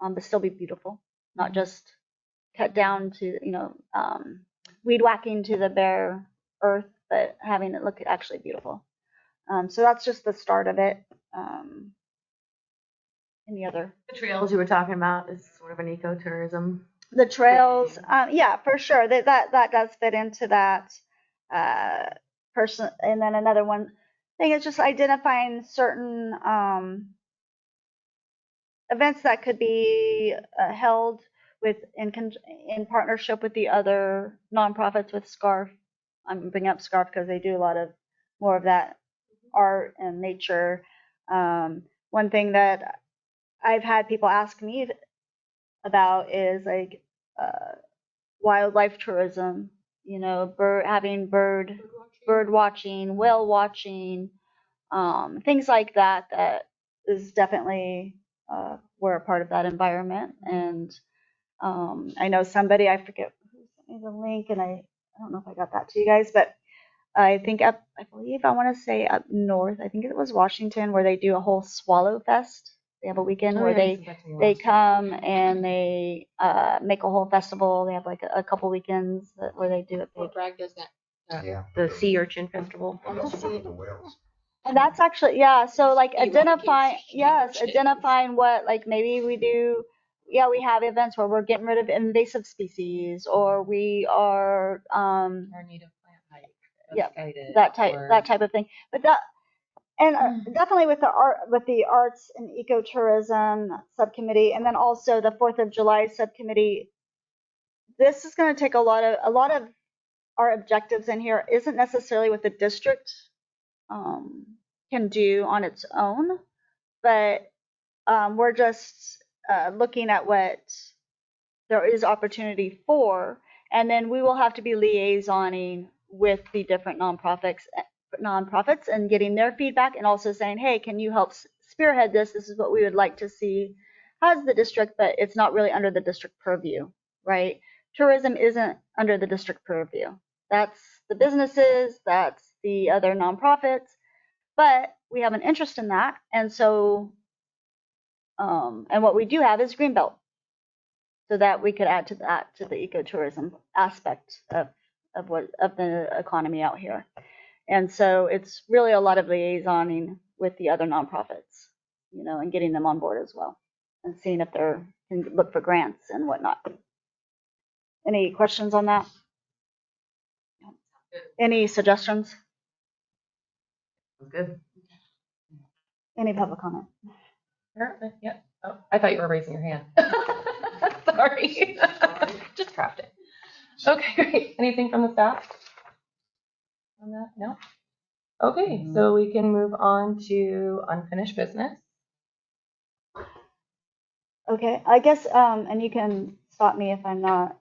but still be beautiful, not just cut down to weed whacking to the bare earth, but having it look actually beautiful. So that's just the start of it. Any other? The trails you were talking about is sort of an ecotourism. The trails, yeah, for sure. That does fit into that person. And then another one thing is just identifying certain events that could be held in partnership with the other nonprofits with SCARF. I'm bringing up SCARF because they do a lot of more of that art and nature. One thing that I've had people ask me about is like wildlife tourism, having bird watching, whale watching, things like that. That is definitely we're a part of that environment. And I know somebody, I forget who sent me the link, and I don't know if I got that to you guys, but I believe I want to say up north, I think it was Washington, where they do a whole swallow fest. They have a weekend where they come and they make a whole festival. They have like a couple weekends where they do it big. Bragg does that. Yeah. The Sea Urchin Festival. The whales. And that's actually, yeah, so like You want kids to identifying what, like maybe we do, yeah, we have events where we're getting rid of invasive species, or we are Our native plant hike. Yeah, guided, that type of thing. But that, and definitely with the arts and ecotourism subcommittee, and then also the 4th of July subcommittee. This is going to take a lot of our objectives in here isn't necessarily what the district can do on its own, but we're just looking at what there is opportunity for, and then we will have to be liaisoning with the different nonprofits and getting their feedback, and also saying, hey, can you help spearhead this? This is what we would like to see as the district, but it's not really under the district purview, right? Tourism isn't under the district purview. That's the businesses, that's the other nonprofits, but we have an interest in that. And so, and what we do have is Greenbelt, so that we could add to the ecotourism aspect of the economy out here. And so it's really a lot of liaisoning with the other nonprofits, and getting them on board as well, and seeing if they can look for grants and whatnot. Any questions on that? Any suggestions? Good. Any public comment? Yeah. Oh, I thought you were raising your hand. Sorry. Just craft it. Okay, great. Anything from the staff on that? No? Okay, so we can move on to unfinished business. Okay, I guess, and you can stop me if I'm not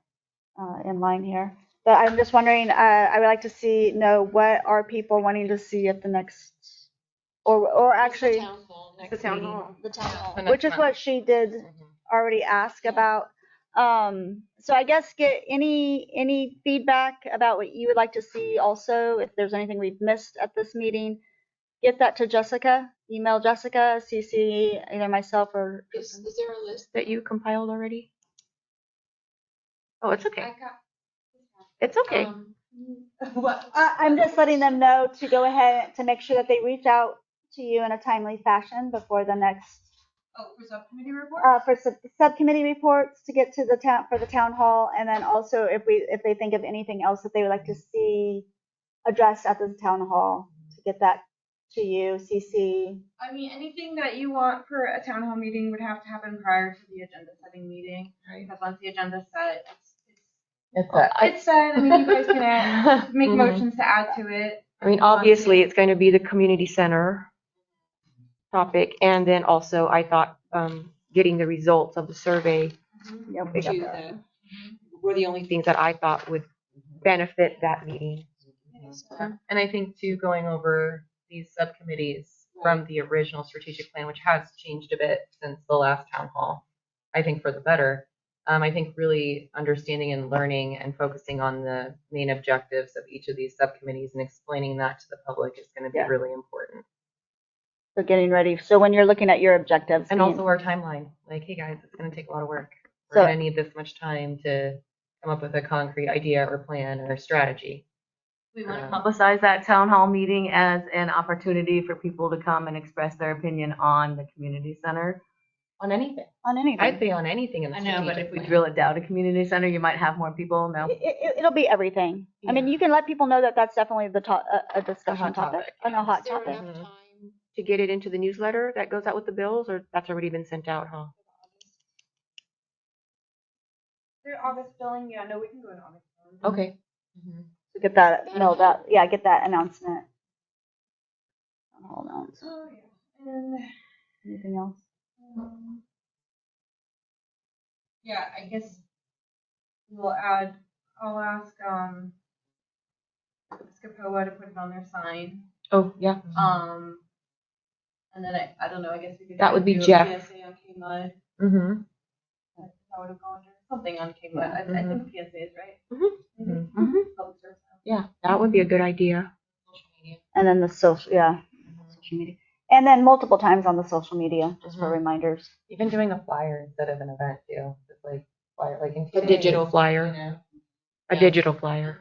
in line here, but I'm just wondering, I would like to know what are people wanting to see at the next, or actually, The town hall. which is what she did already ask about. So I guess get any feedback about what you would like to see. Also, if there's anything we've missed at this meeting, get that to Jessica. Email Jessica, CC either myself or. Is there a list that you compiled already? Oh, it's okay. It's okay. I'm just letting them know to go ahead to make sure that they reach out to you in a timely fashion before the next. Oh, for subcommittee report? For subcommittee reports to get to the town hall, and then also if they think of anything else that they would like to see addressed at the town hall, to get that to you, CC. I mean, anything that you want for a town hall meeting would have to happen prior to the agenda setting meeting. Right. Because once the agenda's set, It's set. I mean, you guys can make Mhm. motions to add to it. I mean, obviously, it's going to be the community center topic, and then also I thought getting the results of the survey Yep, we got to that. were the only things that I thought would benefit that meeting. And I think too, going over these subcommittees from the original strategic plan, which has changed a bit since the last town hall, I think for the better. I think really understanding and learning and focusing on the main objectives of each of these subcommittees and explaining that to the public is going to be Yeah. really important. So getting ready. So when you're looking at your objectives. And also our timeline, like, hey guys, it's going to take a lot of work. We're So- going to need this much time to come up with a concrete idea or plan or strategy. We want to publicize that town hall meeting as an opportunity for people to come and express their opinion on the community center. On anything. On anything. I'd say on anything in the I know, but strategic if we plan. drill it down to community center, you might have more people. No. It'll be everything. I mean, you can let people know that that's definitely the a discussion hot topic. topic. A hot Is there topic. enough time to get it into the newsletter that goes out with the bills, or that's already been sent out, huh? Through August billing, yeah, no, we can go in August billing. Okay. To get that mailed out. Yeah, get that announcement. Hold on. Oh, yeah. And, Anything else? yeah, I guess I'll ask, Scapoa to put it on their sign. Oh, yeah. And then I don't know, I guess we could. That would be do a Jeff. PSA on K-Mud. Mm-hmm. That would have gone under something on K-Mud. I think PSA is right. Mm-hmm. Public service. Yeah, that would be a good idea. And then the social, yeah. Social media. And then multiple times on the social media, just for reminders. Even doing a flyer instead of an event too. Just like flyer, like in A digital flyer. You know? A digital flyer.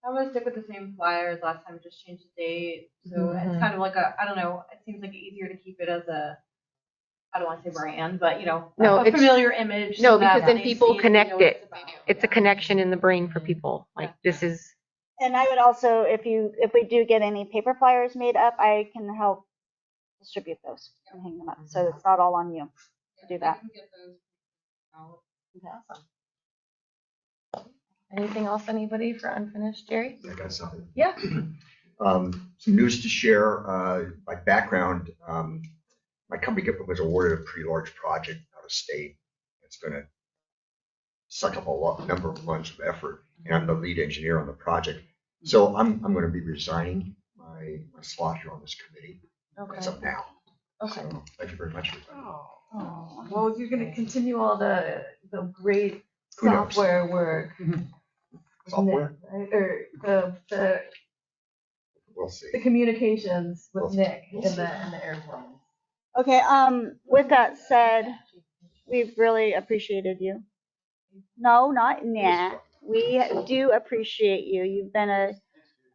I'm gonna stick with the same flyer as last time, just change the date. So it's kind of like I don't know, it seems like easier to keep it as I don't want to say brand, but No, a it's- familiar image. No, so that because then they people see it, they connect know what it. about. It's a connection in the brain for people. Like, this is, And I would also, if we do get any paper flyers made up, I can help distribute those and hang them up. So it's not all on you to do that. I can get those out. Awesome. Anything else, anybody for unfinished, Jerry? I got something. Yeah. Some news to share. My background, my company was awarded a pretty large project out of state. It's going to suck up a number of months of effort, and I'm the lead engineer on the project. So I'm going to be resigning my slot here on this committee. It's up now. Okay. So thank you very much. Oh, well, you're going to continue all the great Who knows? software work. Software? Nick, right? Or We'll see. the communications with We'll see. Nick We'll in see. the airplane. Okay, with that said, we've really appreciated you. No, not nah. We do appreciate you. You've been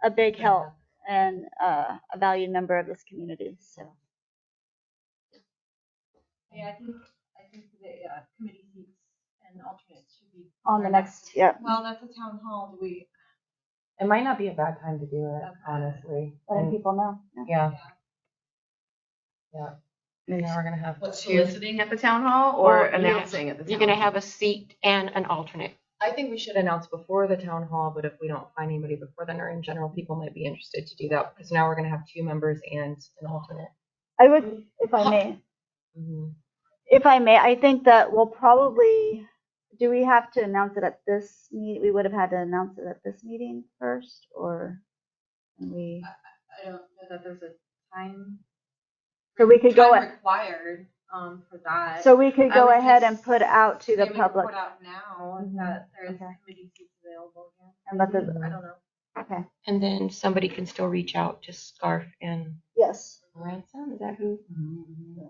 a big help and a valued member of this community. So Yeah, I think the committee seats and alternates should be on the next, yeah, Well, that's a town hall. Do we? It might not be a bad time to do it, honestly. letting And- people know. Yeah. Yeah. Now we're gonna have two. Soliciting at the town hall or Or, yeah, announcing at the town you're going to hall? have a seat and an alternate. I think we should announce before the town hall, but if we don't find anybody before then, or in general, people might be interested to do that, because now we're gonna have 2 members and an alternate. I would, if I may, I think that we'll probably, do we have to announce it at this meet? We would have had to announce it at this meeting first, or can we? I don't know that there's a time. So we could go, time required for that. so we could I go would ahead just and put out to the maybe public. Put out now that there's Okay. committee seats available again. And let the, I don't know. okay, And then somebody can still reach out to Scarf and yes. Ransom. Is that who?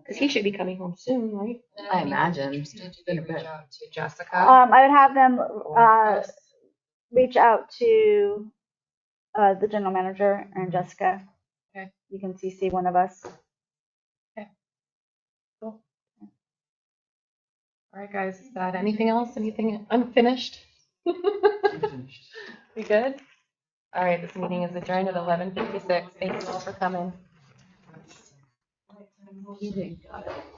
Because he should be coming home soon, right? I imagine. Reach out to Jessica. I would have them Or us. reach out to the general manager and Jessica. Okay. You can CC one of us. Cool. All right, guys, is that anything else? Anything unfinished? We good? All right, this meeting is adjourned at 11:56. Thank you all for coming. Meeting, got it.